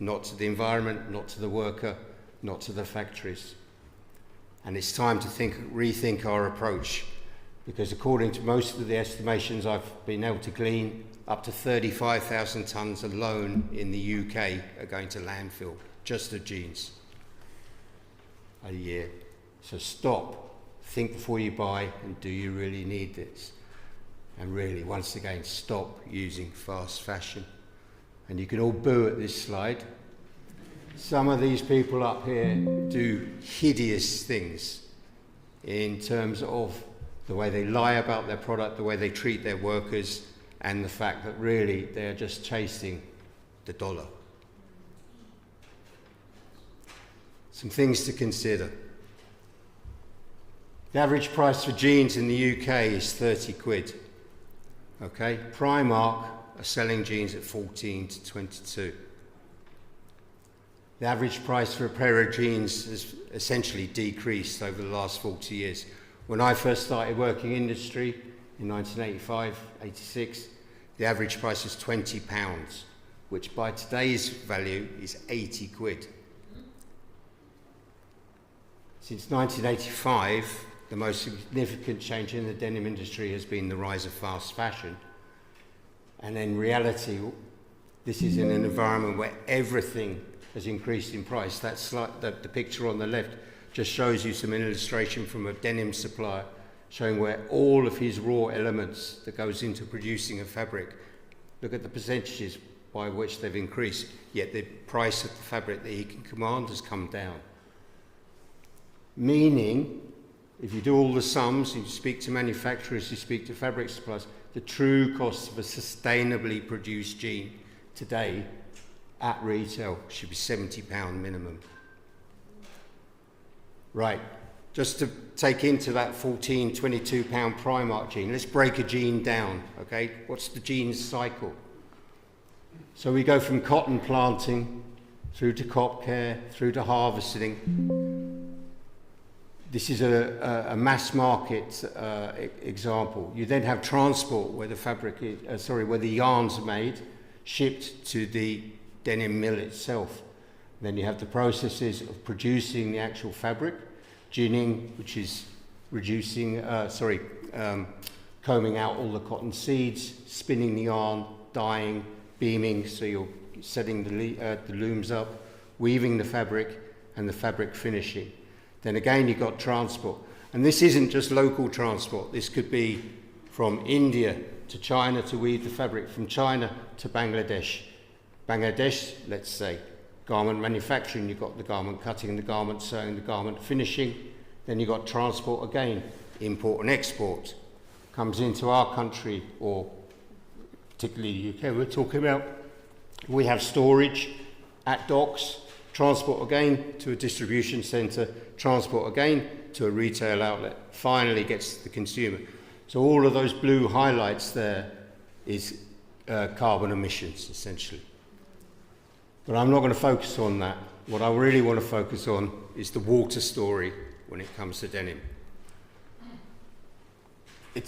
not to the environment, not to the worker, not to the factories. And it's time to rethink our approach, because according to most of the estimations I've been able to glean, up to 35,000 tonnes alone in the UK are going to landfill, just of jeans, a year. So stop, think before you buy, and do you really need this? And really, once again, stop using fast fashion. And you can all boo at this slide. Some of these people up here do hideous things in terms of the way they lie about their product, the way they treat their workers, and the fact that really they're just chasing the dollar. Some things to consider. The average price for jeans in the UK is 30 quid. Okay, Primark are selling jeans at 14 to 22. The average price for a pair of jeans has essentially decreased over the last 40 years. When I first started working in industry in 1985, 86, the average price was £20, which by today's value is 80 quid. Since 1985, the most significant change in the denim industry has been the rise of fast fashion. And in reality, this is in an environment where everything has increased in price. That's like the picture on the left just shows you some illustration from a denim supplier showing where all of his raw elements that goes into producing a fabric, look at the percentages by which they've increased, yet the price of the fabric that he can command has come down. Meaning, if you do all the sums, you speak to manufacturers, you speak to fabric suppliers, the true cost of a sustainably produced jean today at retail should be £70 minimum. Right, just to take into that £14, £22 Primark jean, let's break a jean down, okay? What's the jean cycle? So we go from cotton planting through to crop care, through to harvesting. this is a mass market example. You then have transport where the fabric is, where the yarns are made, shipped to the denim mill itself. Then you have the processes of producing the actual fabric, ginning, which is reducing, combing out all the cotton seeds, spinning the yarn, dyeing, beaming, so you're setting the looms up, weaving the fabric, and the fabric finishing. Then again, you've got transport. And this isn't just local transport. This could be from India to China to weave the fabric, from China to Bangladesh. Bangladesh, let's say, garment manufacturing, you've got the garment cutting, the garment sewing, the garment finishing. Then you've got transport again, import and export. Comes into our country, or particularly the UK, we're talking about, we have storage at docks, transport again to a distribution centre, transport again to a retail outlet, finally gets to the consumer. So all of those blue highlights there is carbon emissions, essentially. But I'm not going to focus on that. What I really want to focus on is the water story when it comes to denim. The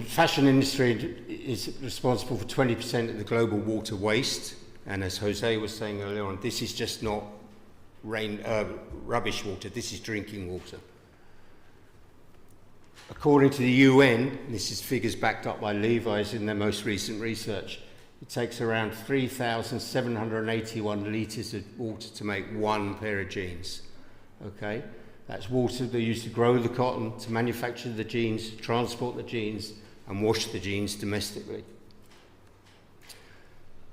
fashion industry is responsible for 20% of the global water waste, and as Jose was saying earlier on, this is just not rubbish water, this is drinking water. According to the UN, this is figures backed up by Levi's in their most recent research, it takes around 3,781 litres of water to make one pair of jeans. Okay? That's water they use to grow the cotton, to manufacture the jeans, transport the jeans, and wash the jeans domestically.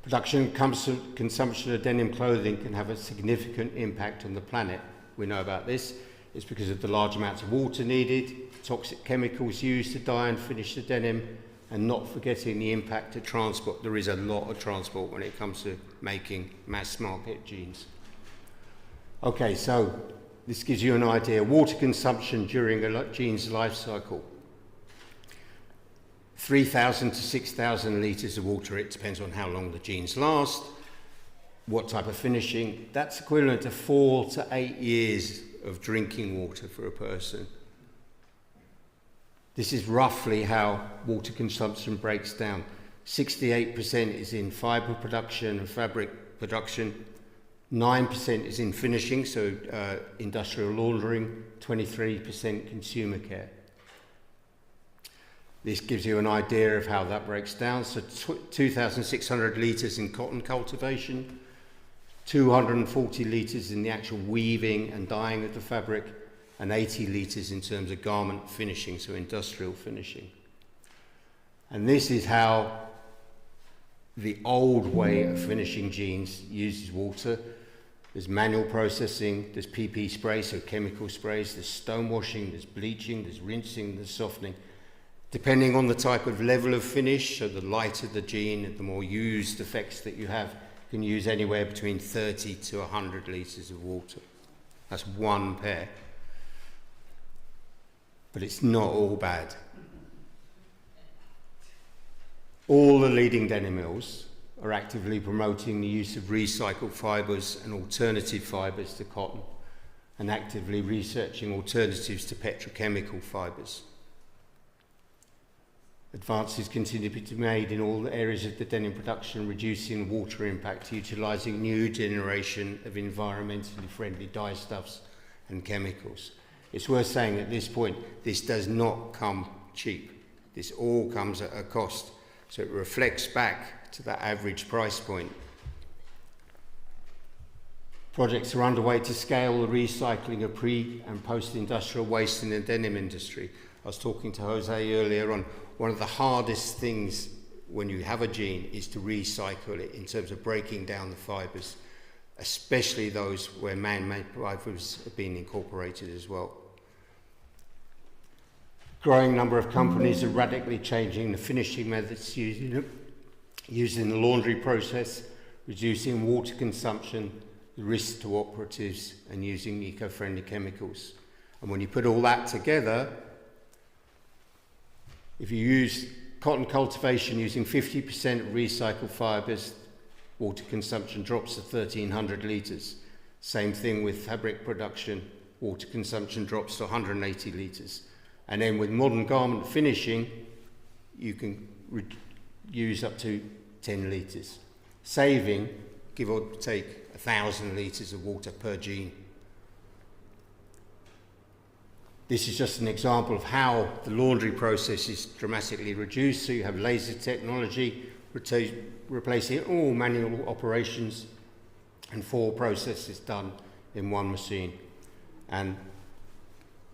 Production and consumption of denim clothing can have a significant impact on the planet. We know about this. It's because of the large amounts of water needed, toxic chemicals used to dye and finish the denim, and not forgetting the impact of transport. There is a lot of transport when it comes to making mass market jeans. Okay, so this gives you an idea. Water consumption during a jean's life cycle. 3,000 to 6,000 litres of water. It depends on how long the jeans last, what type of finishing. That's equivalent to 4 to 8 years of drinking water for a person. This is roughly how water consumption breaks down. 68% is in fibre production and fabric production. 9% is in finishing, so industrial laundering. 23% consumer care. This gives you an idea of how that breaks down. So 2,600 litres in cotton cultivation, 240 litres in the actual weaving and dyeing of the fabric, and 80 litres in terms of garment finishing, so industrial finishing. And this is how the old way of finishing jeans uses water. There's manual processing, there's PP spray, so chemical sprays, there's stone washing, there's bleaching, there's rinsing, there's softening. Depending on the type of level of finish, so the lighter the jean, the more used effects that you have, you can use anywhere between 30 to 100 litres of water. That's one pair. But it's not all bad. All the leading denim mills are actively promoting the use of recycled fibres and alternative fibres to cotton, and actively researching alternatives to petrochemical fibres. Advances continue to be made in all areas of the denim production, reducing water impact, utilising new generation of environmentally friendly dyestuffs and chemicals. It's worth saying at this point, this does not come cheap. This all comes at a cost. So it reflects back to that average price point. Projects are underway to scale the recycling of pre- and post-industrial waste in the denim industry. I was talking to Jose earlier on. One of the hardest things when you have a jean is to recycle it in terms of breaking down the fibres, especially those where man-made fibres have been incorporated as well. Growing number of companies are radically changing the finishing methods using the laundry process, reducing water consumption, the risk to operatives, and using eco-friendly chemicals. And when you put all that together, if you use cotton cultivation using 50% recycled fibres, water consumption drops to 1,300 litres. Same thing with fabric production, water consumption drops to 180 litres. And then with modern garment finishing, you can use up to 10 litres, saving, give or take, 1,000 litres of water per jean. This is just an example of how the laundry process is dramatically reduced. So you have laser technology replacing all manual operations and 4 processes done in one machine. And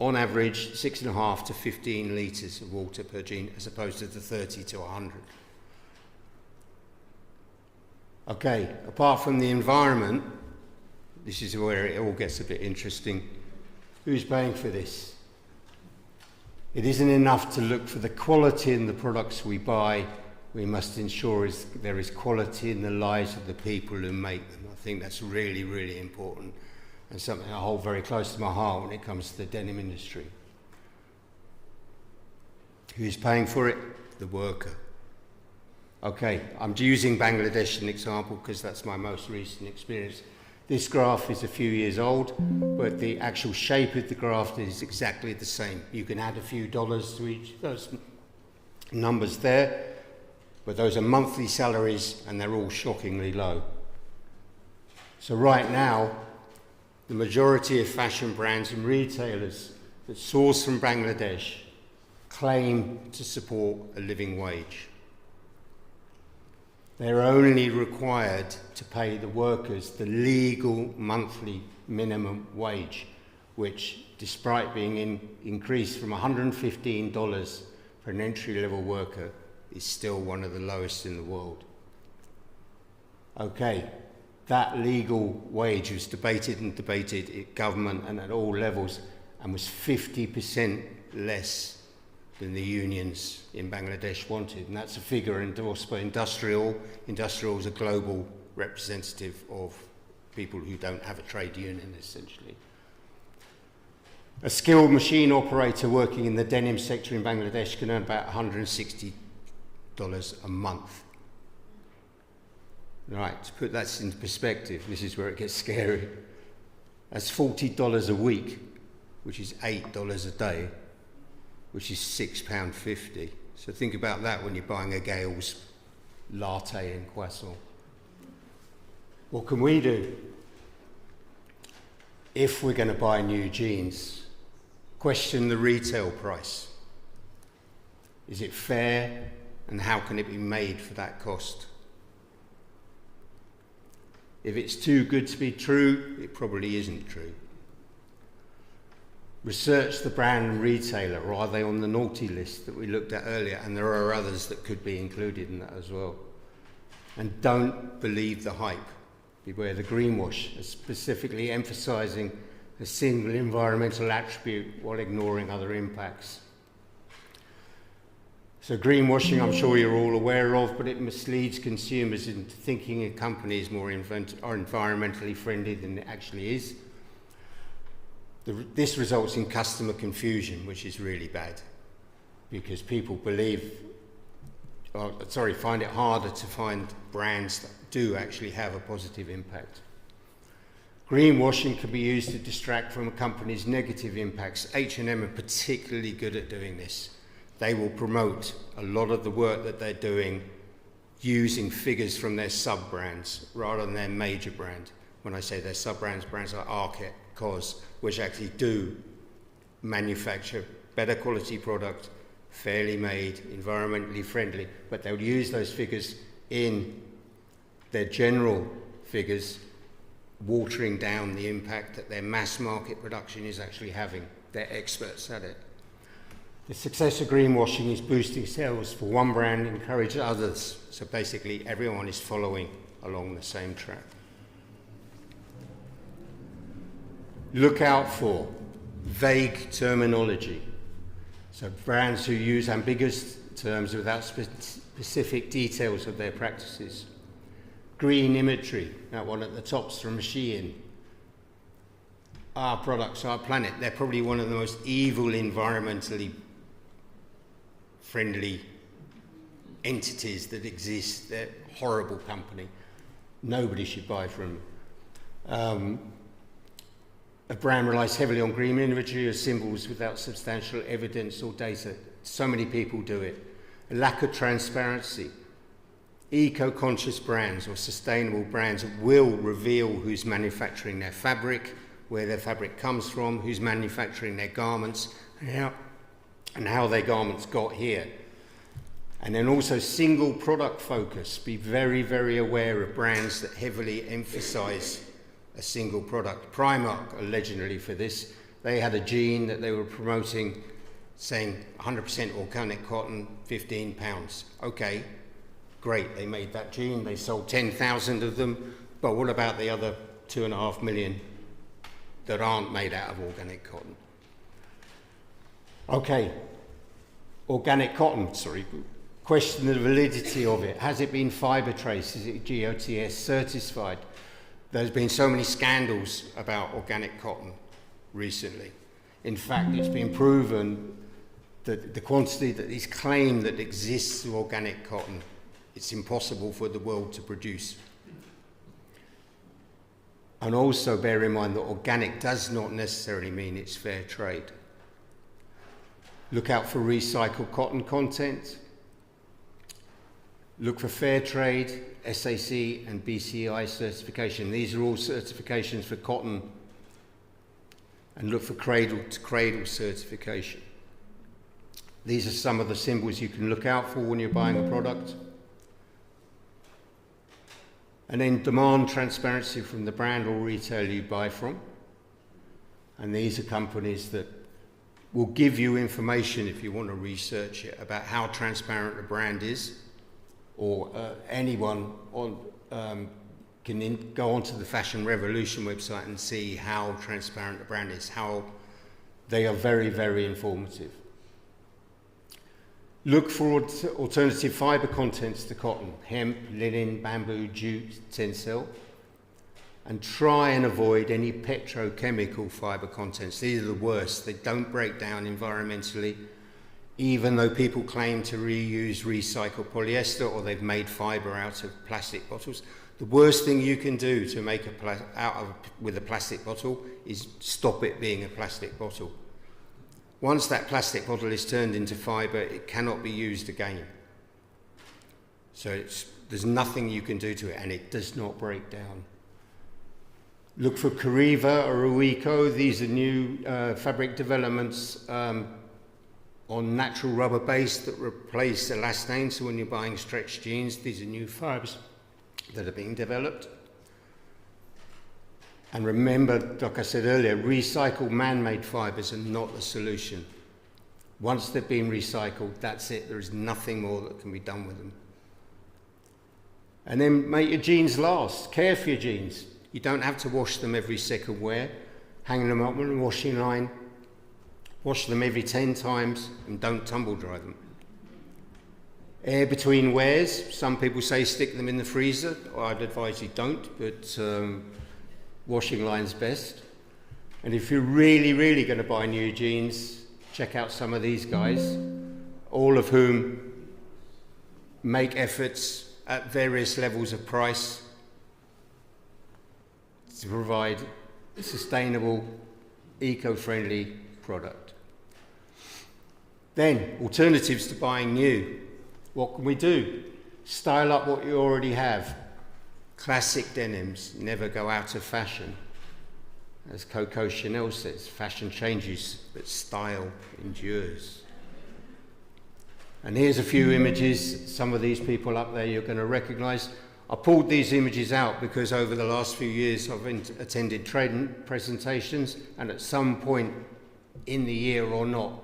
on average, 6.5 to 15 litres of water per jean, as opposed to the 30 to 100. Okay, apart from the environment, this is where it all gets a bit interesting. Who's paying for this? It isn't enough to look for the quality in the products we buy. We must ensure there is quality in the lives of the people who make them. I think that's really, really important, and something I hold very close to my heart when it comes to the denim industry. Who's paying for it? The worker. Okay, I'm using Bangladesh as an example because that's my most recent experience. This graph is a few years old, but the actual shape of the graph is exactly the same. You can add a few dollars to each of those numbers there, but those are monthly salaries and they're all shockingly low. So right now, the majority of fashion brands and retailers that source from Bangladesh claim to support a living wage. They're only required to pay the workers the legal monthly minimum wage, which, despite being increased from $115 for an entry-level worker, is still one of the lowest in the world. Okay, that legal wage was debated at government and at all levels, and was 50% less than the unions in Bangladesh wanted, and that's a figure endorsed by Industrial. Industrial is a global representative of people who don't have a trade union, essentially. A skilled machine operator working in the denim sector in Bangladesh can earn about $160 a month. Right, to put that into perspective, this is where it gets scary. That's $40 a week, which is $8 a day, which is £6.50. So think about that when you're buying a Gale's latte and croissant. What can we do? If we're going to buy new jeans, question the retail price. Is it fair, and how can it be made for that cost? If it's too good to be true, it probably isn't true. Research the brand and retailer, or are they on the naughty list that we looked at earlier? And there are others that could be included in that as well. And don't believe the hype. Beware the greenwash, specifically emphasising a single environmental attribute while ignoring other impacts. So greenwashing, I'm sure you're all aware of, but it misleads consumers into thinking a company is more environmentally friendly than it actually is. This results in customer confusion, which is really bad, because people find it harder to find brands that do actually have a positive impact. Greenwashing can be used to distract from a company's negative impacts. H&M are particularly good at doing this. They will promote a lot of the work that they're doing using figures from their sub-brands rather than their major brand. When I say their sub-brands, brands like Arket, COS, which actually do manufacture better quality product, fairly made, environmentally friendly, but they'll use those figures in their general figures, watering down the impact that their mass market production is actually having. They're experts at it. The success of greenwashing is boosting sales for one brand, encourage others. So basically everyone is following along the same track. Look out for vague terminology. So brands who use ambiguous terms without specific details of their practices. Green imagery, that one at the top's from Shein. Our products, our planet, they're probably one of the most evil environmentally friendly entities that exist. They're a horrible company. Nobody should buy from them. Browne relies heavily on green imagery or symbols without substantial evidence or data. So many people do it. A lack of transparency. Eco-conscious brands or sustainable brands will reveal who's manufacturing their fabric, where their fabric comes from, who's manufacturing their garments, and how their garments got here. And then also single product focus. Be very, very aware of brands that heavily emphasize a single product. Primark are legendary for this. They had a jean that they were promoting saying 100% organic cotton, £15. Okay, great, they made that jean, they sold 10,000 of them, but what about the other 2.5 million that aren't made out of organic cotton? Okay, organic cotton, sorry. Question the validity of it. Has it been fibre trace? Is it GOTS certified? There's been so many scandals about organic cotton recently. In fact, it's been proven that the quantity that is claimed that exists of organic cotton, it's impossible for the world to produce. And also bear in mind that organic does not necessarily mean it's fair trade. Look out for recycled cotton content. Look for fair trade, SAC and BCI certification. These are all certifications for cotton. And look for cradle to cradle certification. These are some of the symbols you can look out for when you're buying a product. And then demand transparency from the brand or retailer you buy from. And these are companies that will give you information if you want to research it about how transparent a brand is, or anyone can go onto the Fashion Revolution website and see how transparent a brand is, how they are very, very informative. Look for alternative fibre contents to cotton: hemp, linen, bamboo, jute, tencel. And try and avoid any petrochemical fibre contents. These are the worst. They don't break down environmentally, even though people claim to reuse recycled polyester or they've made fibre out of plastic bottles. The worst thing you can do to make with a plastic bottle is stop it being a plastic bottle. Once that plastic bottle is turned into fibre, it cannot be used again. So there's nothing you can do to it, and it does not break down. Look for Cariva or Ueco. These are new fabric developments on natural rubber base that replace elastane. So when you're buying stretched jeans, these are new fibres that are being developed. And remember, like I said earlier, recycled man-made fibres are not the solution. Once they've been recycled, that's it. There is nothing more that can be done with them. And then make your jeans last. Care for your jeans. You don't have to wash them every second wear. Hang them up on a washing line. Wash them every 10 times and don't tumble dry them. Air between wears. Some people say stick them in the freezer. I'd advise you don't, but washing line's best. And if you're really, really going to buy new jeans, check out some of these guys, all of whom make efforts at various levels of price to provide a sustainable, eco-friendly product. Then, alternatives to buying new. What can we do? Style up what you already have. Classic denims never go out of fashion. As Coco Chanel says, fashion changes, but style endures. And here's a few images. Some of these people up there you're going to recognize. I pulled these images out because over the last few years I've attended trade presentations, and at some point in the year or not,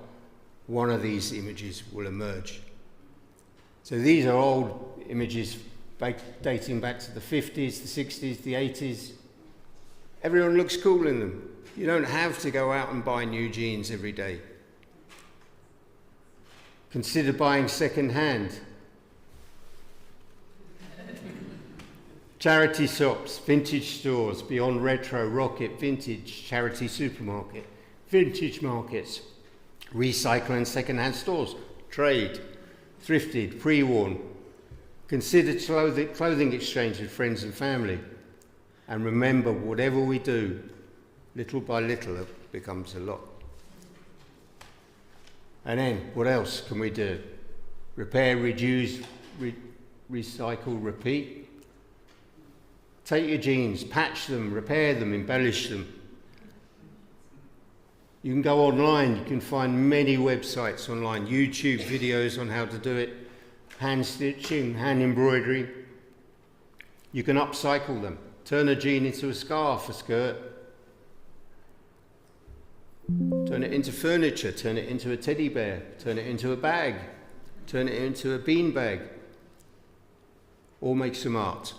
one of these images will emerge. So these are old images dating back to the 50s, the 60s, the 80s. Everyone looks cool in them. You don't have to go out and buy new jeans every day. Consider buying second-hand. Charity shops, vintage stores, Beyond Retro, Rocket, Vintage, Charity Supermarket, vintage markets, recycle and second-hand stores, Traid, thrifted, pre-worn. Consider clothing exchange with friends and family. And remember, whatever we do, Little by little it becomes a lot. And then what else can we do? Repair, reduce, recycle, repeat. Take your jeans, patch them, repair them, embellish them. You can go online, you can find many websites online, YouTube videos on how to do it, hand stitching, hand embroidery. You can upcycle them, turn a jean into a scarf, a skirt, turn it into furniture, turn it into a teddy bear, turn it into a bag, turn it into a bean bag, or make some art.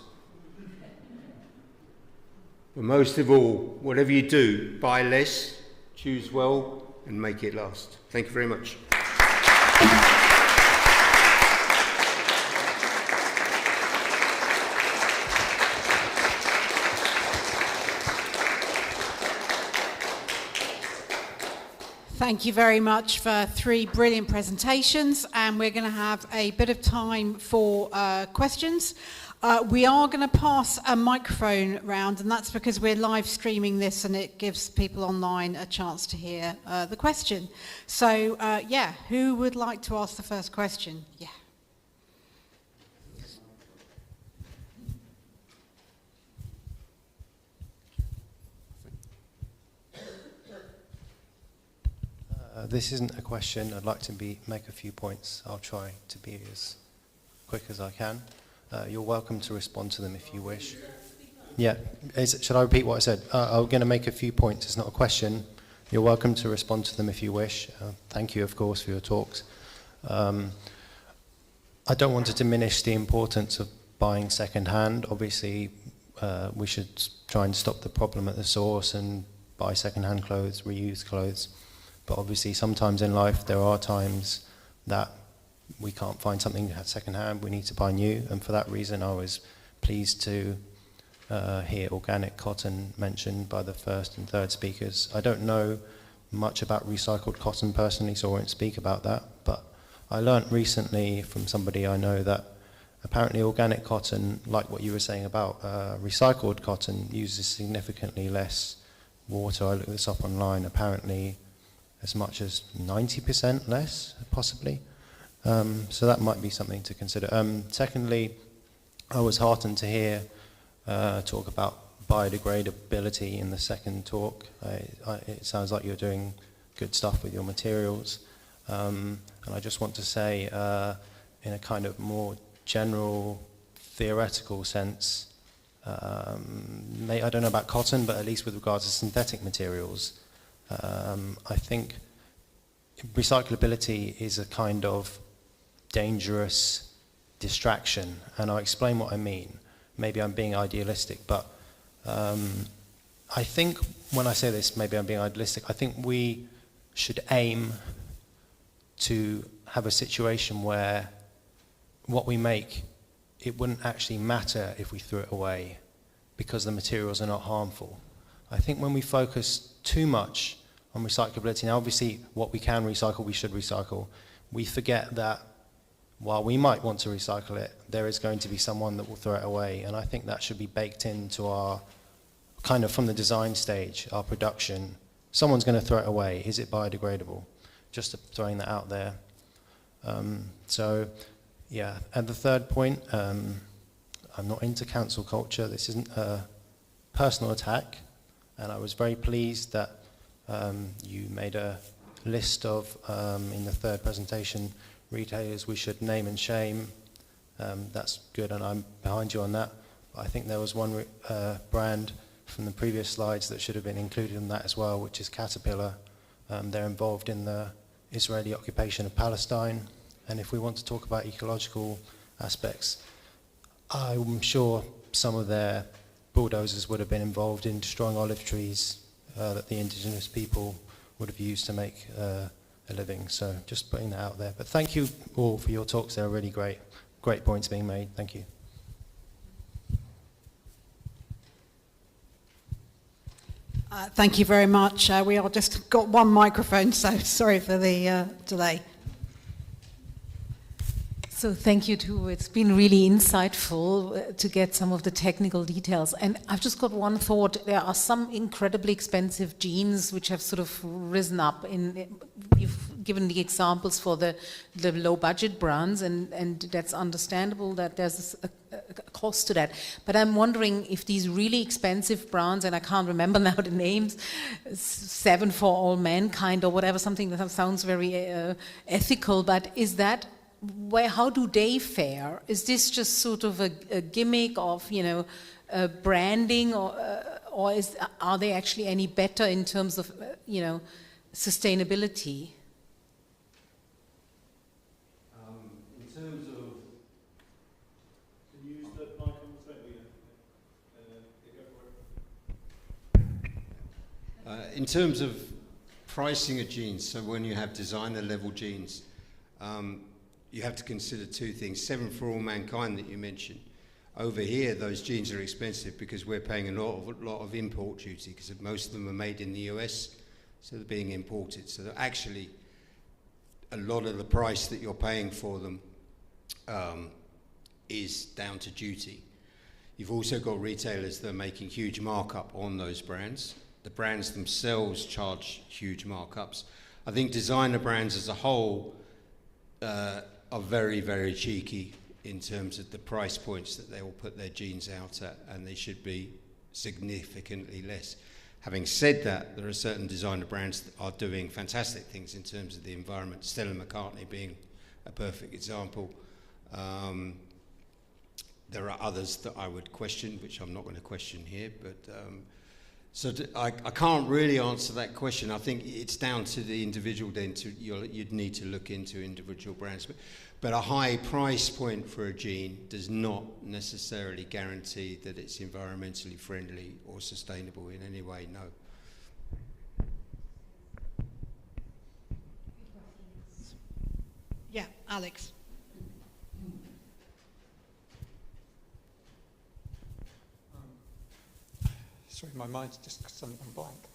But most of all, whatever you do, buy less, choose well, and make it last. Thank you very much. Thank you very much for 3 brilliant presentations, and we're going to have a bit of time for questions. We are going to pass a microphone round, and that's because we're live streaming this and it gives people online a chance to hear the question. So, yeah, who would like to ask the first question? Yeah. This isn't a question. I'd like to make a few points. I'll try to be as quick as I can. You're welcome to respond to them if you wish. Yeah. Should I repeat what I said? I'm going to make a few points. It's not a question. You're welcome to respond to them if you wish. Thank you, of course, for your talks. I don't want to diminish the importance of buying second-hand. Obviously, we should try and stop the problem at the source and buy second-hand clothes, reuse clothes. But obviously, sometimes in life, there are times that we can't find something second-hand, we need to buy new, and for that reason I was pleased to hear organic cotton mentioned by the first and third speakers. I don't know much about recycled cotton personally, so I won't speak about that, but I learnt recently from somebody I know that apparently organic cotton, like what you were saying about recycled cotton, uses significantly less water. I looked this up online, apparently as much as 90% less, possibly. So that might be something to consider. Secondly, I was heartened to hear talk about biodegradability in the second talk. It sounds like you're doing good stuff with your materials. And I just want to say, in a kind of more general, theoretical sense, I don't know about cotton, but at least with regards to synthetic materials, I think recyclability is a kind of dangerous distraction, and I'll explain what I mean. Maybe I'm being idealistic, but I think when I say this, maybe I'm being idealistic, I think we should aim to have a situation where what we make, it wouldn't actually matter if we threw it away because the materials are not harmful. I think when we focus too much on recyclability, now obviously what we can recycle, we should recycle. We forget that while we might want to recycle it, there is going to be someone that will throw it away, and I think that should be baked into our, kind of from the design stage, our production. Someone's going to throw it away. Is it biodegradable? Just throwing that out there. So, yeah. And the third point, I'm not into cancel culture. This isn't a personal attack, and I was very pleased that you made a list of, in the third presentation, retailers we should name and shame. That's good, and I'm behind you on that. But I think there was one brand from the previous slides that should have been included in that as well, which is Caterpillar. They're involved in the Israeli occupation of Palestine, and if we want to talk about ecological aspects, I'm sure some of their bulldozers would have been involved in destroying olive trees that the indigenous people would have used to make a living. So just putting that out there. But thank you all for your talks. They're really great. Great points being made. Thank you. Thank you very much. We all just got one microphone, so sorry for the delay. So thank you too. It's been really insightful to get some of the technical details. And I've just got one thought. There are some incredibly expensive jeans which have sort of risen up. You've given the examples for the low budget brands, and that's understandable that there's a cost to that. But I'm wondering if these really expensive brands, and I can't remember now the names, 7 for All Mankind or whatever, something that sounds very ethical, but is that how do they fare? Is this just sort of a gimmick of, branding, or are they actually any better in terms of, sustainability? In terms of, can you use the mic on the table? in terms of pricing of jeans, so when you have designer level jeans, you have to consider two things. 7 for All Mankind that you mentioned. Over here, those jeans are expensive because we're paying a lot of import duty, because most of them are made in the US, so they're being imported. So actually, a lot of the price that you're paying for them is down to duty. You've also got retailers that are making huge markup on those brands. The brands themselves charge huge markups. I think designer brands as a whole are very, very cheeky in terms of the price points that they will put their jeans out at, and they should be significantly less. Having said that, there are certain designer brands that are doing fantastic things in terms of the environment, Stella McCartney being a perfect example. There are others that I would question, which I'm not going to question here, but I can't really answer that question. I think it's down to the individual then. You'd need to look into individual brands. But a high price point for a jean does not necessarily guarantee that it's environmentally friendly or sustainable in any way, no. Yeah, Alex. Sorry, my mind's just gone blank.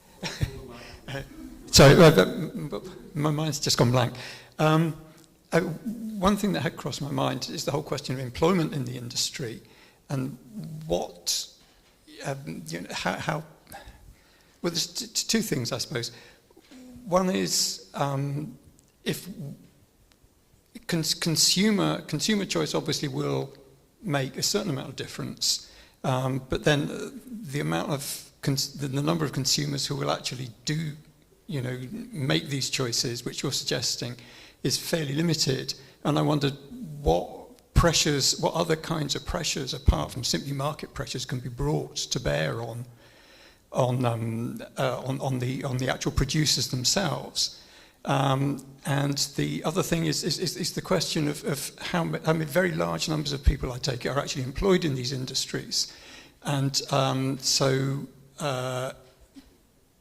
Sorry, my mind's just gone blank. One thing that had crossed my mind is the whole question of employment in the industry, and what, how. Well, there's two things, I suppose. One is if consumer choice obviously will make a certain amount of difference. But then the amount of the number of consumers who will actually do, make these choices, which you're suggesting, is fairly limited. And I wondered what other kinds of pressures, apart from simply market pressures, can be brought to bear on the actual producers themselves. And the other thing is the question of how very large numbers of people, I take it, are actually employed in these industries. And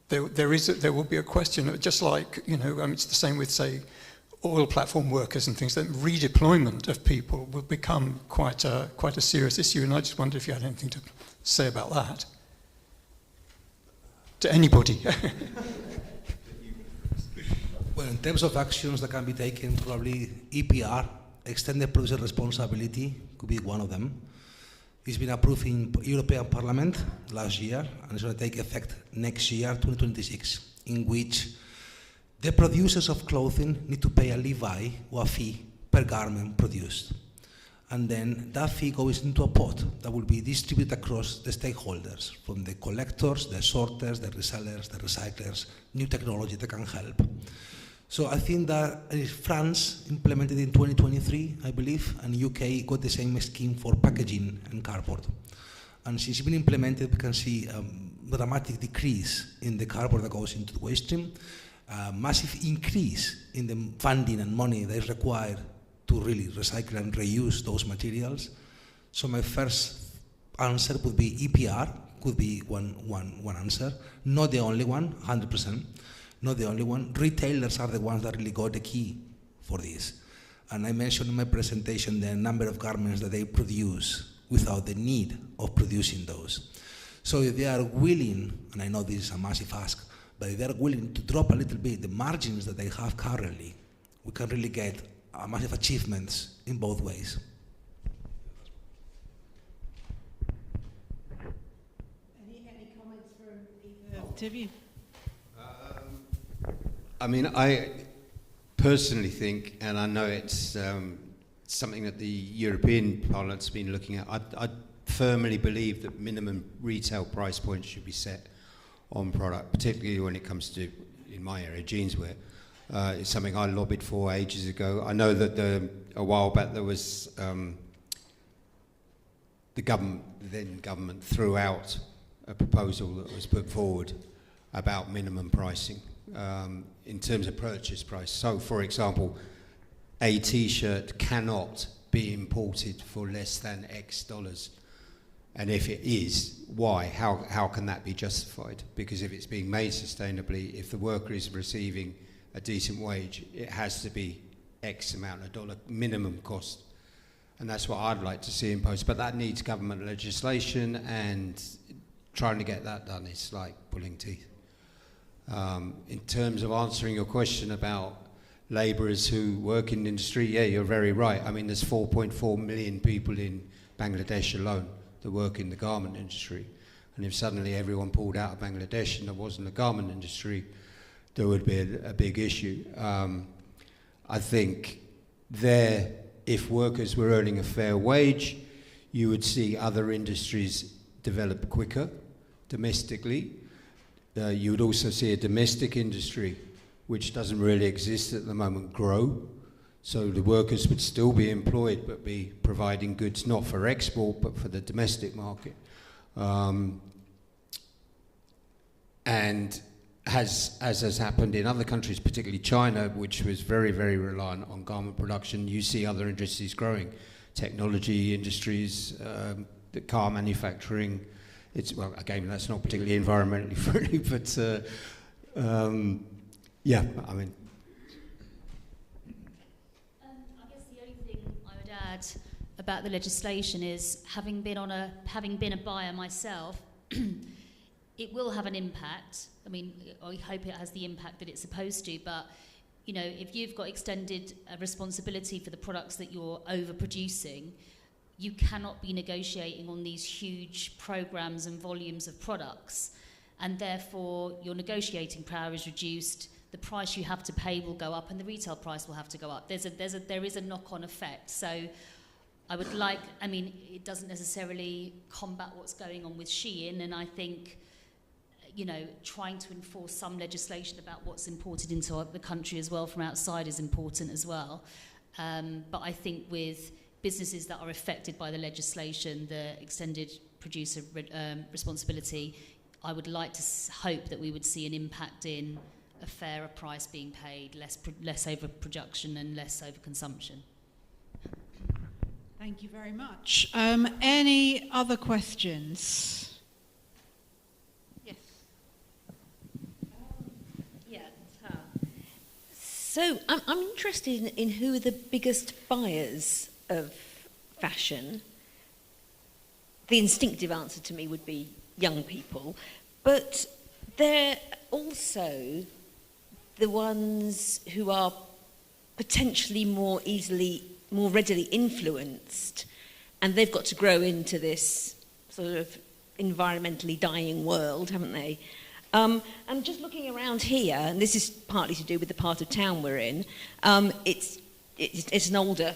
there will be a question of, just like, it's the same with, say, oil platform workers and things, that redeployment of people will become quite a serious issue. And I just wondered if you had anything to say about that. To anybody. Well, in terms of actions that can be taken, probably EPR, extended producer responsibility, could be one of them. It's been approved in European Parliament last year, and it's going to take effect next year, 2026, in which the producers of clothing need to pay a levy or a fee per garment produced. And then that fee goes into a pot that will be distributed across the stakeholders, from the collectors, the sorters, the resellers, the recyclers, new technology that can help. So I think that France implemented in 2023, I believe, and UK got the same scheme for packaging and cardboard. And since it's been implemented, we can see a dramatic decrease in the cardboard that goes into the waste stream, a massive increase in the funding and money that is required to really recycle and reuse those materials. So my first answer would be EPR, could be one answer, not the only one, 100%. Not the only one. Retailers are the ones that really got the key for this. And I mentioned in my presentation the number of garments that they produce without the need of producing those. So if they are willing, and I know this is a massive ask, but if they are willing to drop a little bit the margins that they have currently, we can really get massive achievements in both ways. Any comments from either of you? I mean, I personally think, and I know it's something that the European Parliament's been looking at, I firmly believe that minimum retail price points should be set on product, particularly when it comes to, in my area, jeanswear. It's something I lobbied for ages ago. I know that a while back there was the government threw out a proposal that was put forward about minimum pricing in terms of purchase price. So, for example, a T-shirt cannot be imported for less than X dollars. And if it is, why? How can that be justified? Because if it's being made sustainably, if the worker is receiving a decent wage, it has to be X amount of dollar minimum cost. And that's what I'd like to see imposed. But that needs government legislation, and trying to get that done is like pulling teeth. In terms of answering your question about labourers who work in the industry, yeah, you're very right. I mean, there's 4.4 million people in Bangladesh alone that work in the garment industry. And if suddenly everyone pulled out of Bangladesh and there wasn't a garment industry, there would be a big issue. I think if workers were earning a fair wage, you would see other industries develop quicker domestically. You would also see a domestic industry, which doesn't really exist at the moment, grow. So the workers would still be employed, but be providing goods not for export, but for the domestic market. And as has happened in other countries, particularly China, which was very, very reliant on garment production, you see other industries growing. Technology industries, the car manufacturing. Well, again, that's not particularly environmentally friendly, but yeah, I mean. I guess the only thing I would add about the legislation is, having been a buyer myself, it will have an impact. I mean, I hope it has the impact that it's supposed to, but you know, if you've got extended responsibility for the products that you're overproducing, you cannot be negotiating on these huge programs and volumes of products, and therefore your negotiating power is reduced. The price you have to pay will go up, and the retail price will have to go up. There is a knock-on effect. So I would like, I mean, it doesn't necessarily combat what's going on with Shein, and I think, you know, trying to enforce some legislation about what's imported into the country as well from outside is important as well. But I think with businesses that are affected by the legislation, the extended producer responsibility, I would like to hope that we would see an impact in a fairer price being paid, less overproduction and less overconsumption. Thank you very much. Any other questions? Yes. So I'm interested in who are the biggest buyers of fashion. The instinctive answer to me would be young people, but they're also the ones who are potentially more readily influenced, and they've got to grow into this sort of environmentally dying world, haven't they? And just looking around here, and this is partly to do with the part of town we're in, it's an older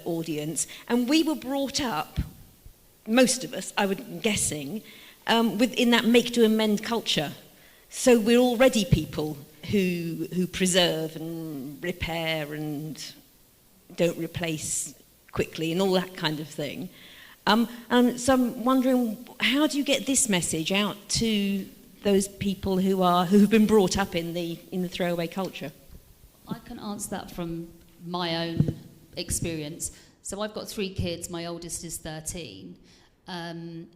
audience, and we were brought up, most of us, I would guessing, within that make do and mend culture. So we're already people who preserve and repair and don't replace quickly and all that kind of thing. And so I'm wondering, how do you get this message out to those people who've been brought up in the throwaway culture? I can answer that from my own experience. So I've got 3 kids. My oldest is 13, and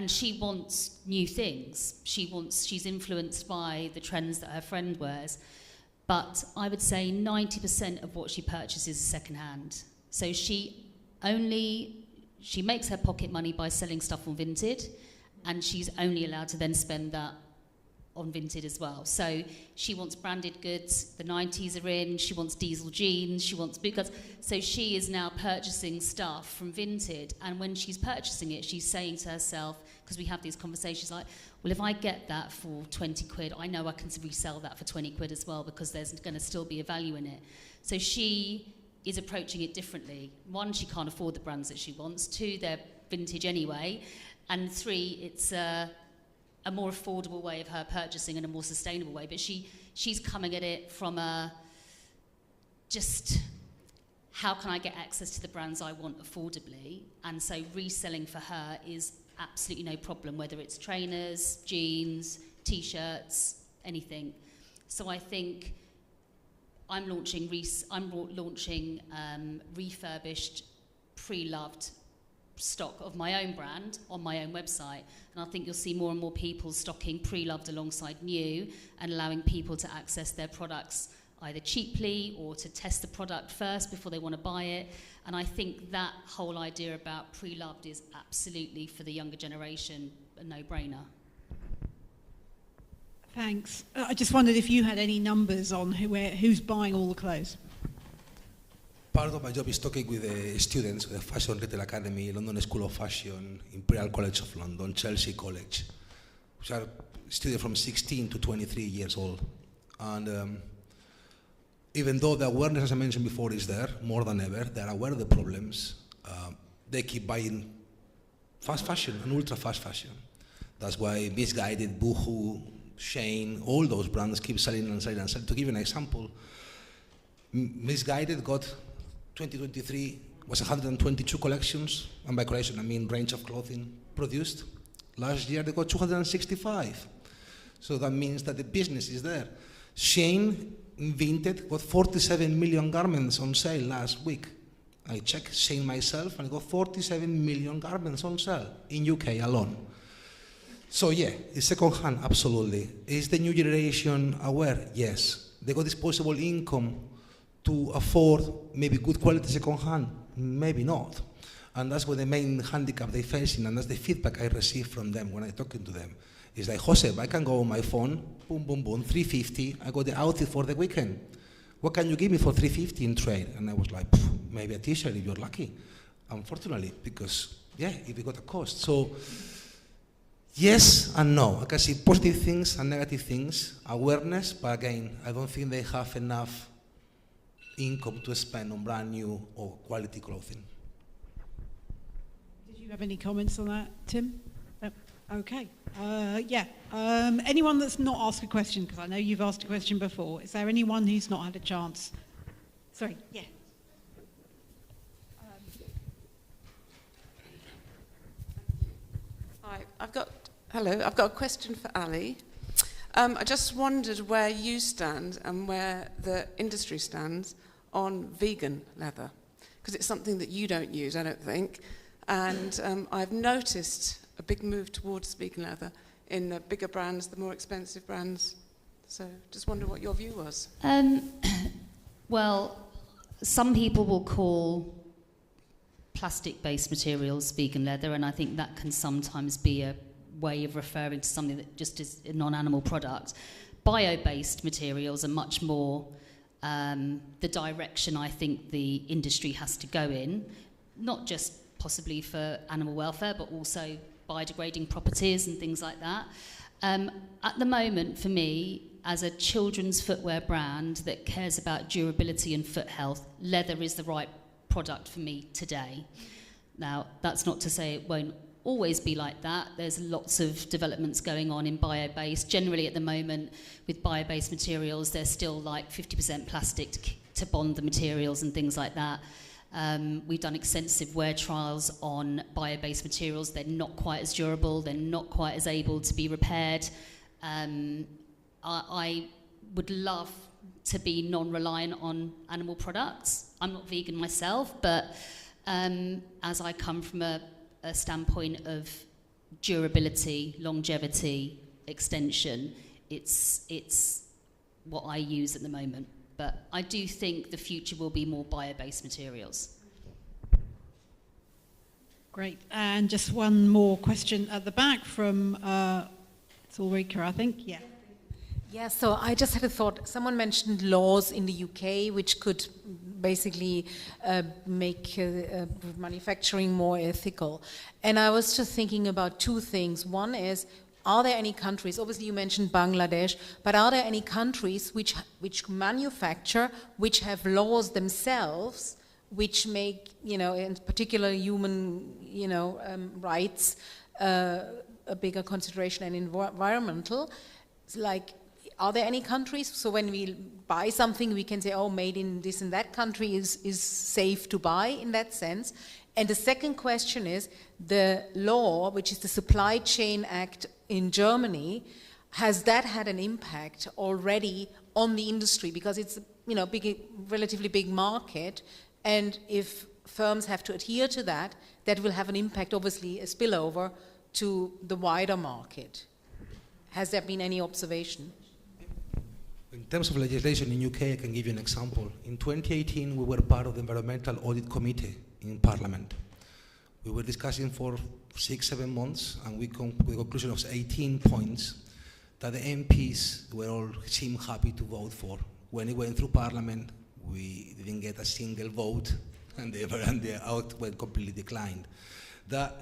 she wants new things. She's influenced by the trends that her friend wears, but I would say 90% of what she purchases is secondhand. So she makes her pocket money by selling stuff on Vinted, and she's only allowed to then spend that on Vinted as well. So she wants branded goods, the 90s are in, she wants diesel jeans, she wants boot cuts. So she is now purchasing stuff from Vinted, and when she's purchasing it, she's saying to herself, because we have these conversations like, well, if I get that for 20 quid, I know I can resell that for 20 quid as well, because there's going to still be a value in it. So she is approaching it differently. One, she can't afford the brands that she wants. Two, they're vintage anyway. And three, it's a more affordable way of her purchasing and a more sustainable way. But she's coming at it from a just, how can I get access to the brands I want affordably? And so reselling for her is absolutely no problem, whether it's trainers, jeans, T-shirts, anything. So I think I'm launching refurbished, pre-loved stock of my own brand on my own website, and I think you'll see more and more people stocking pre-loved alongside new and allowing people to access their products either cheaply or to test the product first before they want to buy it. And I think that whole idea about pre-loved is absolutely, for the younger generation, a no-brainer. Thanks. I just wondered if you had any numbers on who's buying all the clothes. Part of my job is talking with the students of the Fashion Retail Academy, London School of Fashion, Imperial College of London, Chelsea College, which are students from 16 to 23 years old. And even though the awareness, as I mentioned before, is there more than ever, they're aware of the problems, they keep buying fast fashion and ultra fast fashion. That's why Misguided, Boohoo, Shane, all those brands keep selling and selling and selling. To give you an example, Misguided got 2023 was 122 collections, and by collection I mean range of clothing produced. Last year they got 265. So that means that the business is there. Shane Vinted got 47 million garments on sale last week. I checked Shane myself and I got 47 million garments on sale in UK alone. So yeah, it's second hand, absolutely. Is the new generation aware? Yes. They got disposable income to afford maybe good quality second hand? Maybe not. And that's what the main handicap they're facing, and that's the feedback I receive from them when I'm talking to them. It's like, Josep, I can go on my phone, boom, boom, boom, 350, I got the outfit for the weekend. What can you give me for 350 in Traid? And I was like, maybe a t-shirt if you're lucky. Unfortunately, because, yeah, if you got a cost. So, yes and no. I can see positive things and negative things, awareness, but again, I don't think they have enough income to spend on brand new or quality clothing. Did you have any comments on that, Tim? Okay. Anyone that's not asked a question, because I know you've asked a question before, is there anyone who's not had a chance? Sorry, yeah. Hi, I've got a question for Ali. I just wondered where you stand and where the industry stands on vegan leather, because it's something that you don't use, I don't think, and I've noticed a big move towards vegan leather in the bigger brands, the more expensive brands. So just wonder what your view was. Well, some people will call plastic-based materials vegan leather, and I think that can sometimes be a way of referring to something that just is a non-animal product. Bio-based materials are much more the direction I think the industry has to go in, not just possibly for animal welfare, but also biodegrading properties and things like that. At the moment, for me, as a children's footwear brand that cares about durability and foot health, leather is the right product for me today. Now, that's not to say it won't always be like that. There's lots of developments going on in bio-based. Generally, at the moment, with bio-based materials, there's still like 50% plastic to bond the materials and things like that. We've done extensive wear trials on bio-based materials. They're not quite as durable. They're not quite as able to be repaired. I would love to be non-reliant on animal products. I'm not vegan myself, but as I come from a standpoint of durability, longevity, extension, it's what I use at the moment. But I do think the future will be more bio-based materials. Great. And just one more question at the back from it's Ulrika, I think. Yeah. Yeah, so I just had a thought. Someone mentioned laws in the UK which could basically make manufacturing more ethical. And I was just thinking about two things. One is, are there any countries, obviously you mentioned Bangladesh, but are there any countries which manufacture, which have laws themselves, which make, in particular human, rights a bigger consideration and environmental? It's like, are there any countries, so when we buy something we can say, oh, made in this and that country is safe to buy in that sense? And the second question is, the law, which is the Supply Chain Act in Germany, has that had an impact already on the industry? Because it's relatively big market, and if firms have to adhere to that, that will have an impact, obviously a spillover to the wider market. Has there been any observation? In terms of legislation in UK, I can give you an example. In 2018, we were part of the Environmental Audit Committee in Parliament. We were discussing for 6-7 months, and we come with a conclusion of 18 points that the MPs were all seemed happy to vote for. When it went through Parliament, we didn't get a single vote, and the out went completely declined. The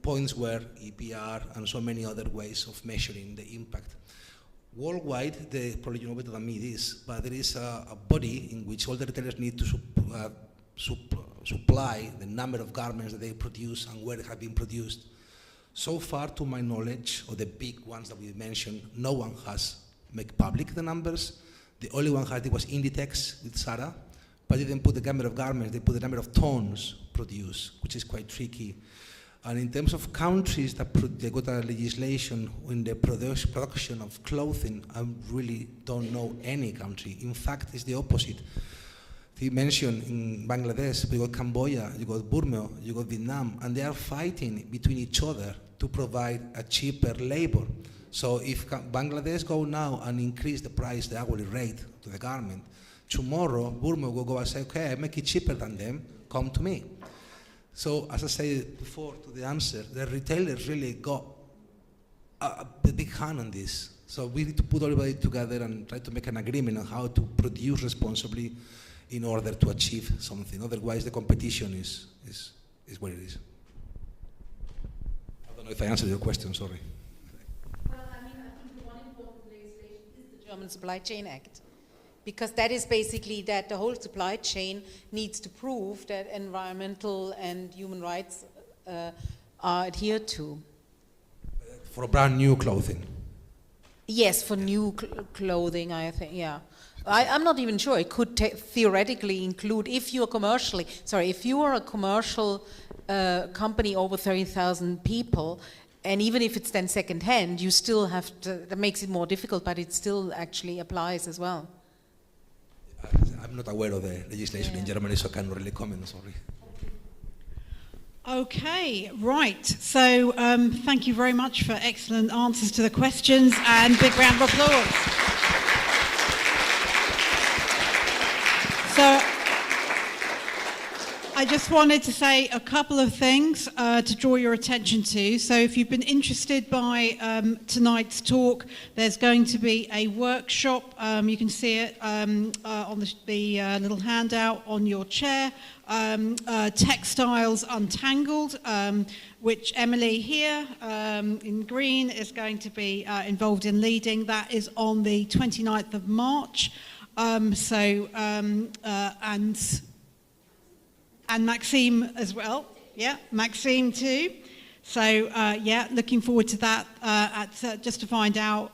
points were EPR and so many other ways of measuring the impact. Worldwide, probably you know better than me this, but there is a body in which all the retailers need to supply the number of garments that they produce and where they have been produced. So far, to my knowledge, of the big ones that we mentioned, no one has made public the numbers. The only one had it was Inditex with Zara, but they didn't put the number of garments, they put the number of tons produced, which is quite tricky. And in terms of countries that they got a legislation in the production of clothing, I really don't know any country. In fact, it's the opposite. You mentioned in Bangladesh, you got Cambodia, you got Burma, you got Vietnam, and they are fighting between each other to provide a cheaper labor. So if Bangladesh go now and increase the price, the hourly rate to the garment, tomorrow Burma will go and say, okay, I make it cheaper than them, come to me. So, as I said before to the answer, the retailers really got a big hand on this. So we need to put everybody together and try to make an agreement on how to produce responsibly in order to achieve something. Otherwise, the competition is what it is. I don't know if I answered your question, sorry. Well, I think the one important legislation is the German Supply Chain Act. Because that is basically that the whole supply chain needs to prove that environmental and human rights are adhered to. For brand new clothing? Yes, for new clothing, I think, yeah. I'm not even sure. It could theoretically include, if you are a commercial company over 30,000 people, and even if it's then second-hand, you still have to, that makes it more difficult, but it still actually applies as well. I'm not aware of the legislation in Germany, so I cannot really comment, sorry. Okay, right. So thank you very much for excellent answers to the questions, and big round of applause. So I just wanted to say a couple of things to draw your attention to. So if you've been interested by tonight's talk, there's going to be a workshop. You can see it on the little handout on your chair. Textiles Untangled, which Emily here in green is going to be involved in leading. That is on the 29th of March. And Maxime as well. Yeah, Maxime too. So yeah, looking forward to that just to find out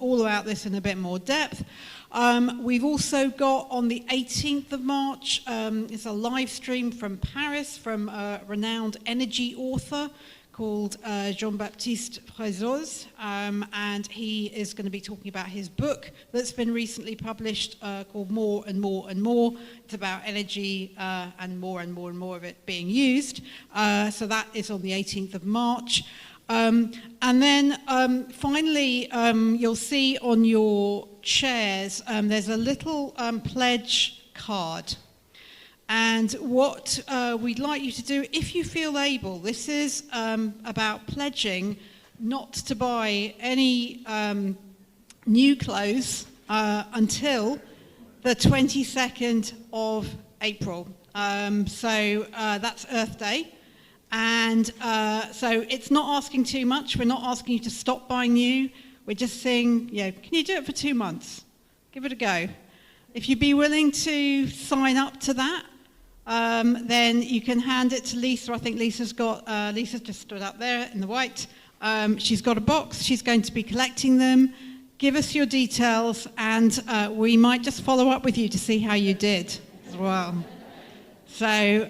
all about this in a bit more depth. We've also got on the 18th of March, it's a live stream from Paris from a renowned energy author called Jean-Baptiste Frézoz, and he is going to be talking about his book that's been recently published called More and More and More. It's about energy and more of it being used. So that is on the 18th of March. And then finally, you'll see on your chairs, there's a little pledge card. And what we'd like you to do, if you feel able, this is about pledging not to buy any new clothes until the 22nd of April. So that's Earth Day. And so it's not asking too much. We're not asking you to stop buying new. We're just saying, can you do it for 2 months? Give it a go. If you'd be willing to sign up to that, then you can hand it to Lisa. I think Lisa's just stood up there in the white. She's got a box. She's going to be collecting them. Give us your details, and we might just follow up with you to see how you did as well. So,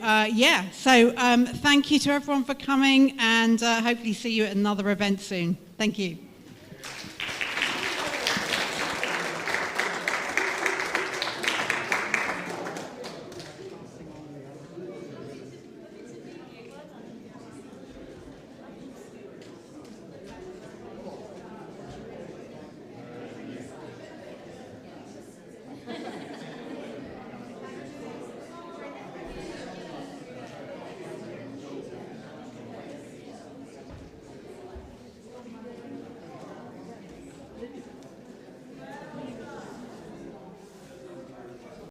thank you to everyone for coming, and hopefully see you at another event soon. Thank you.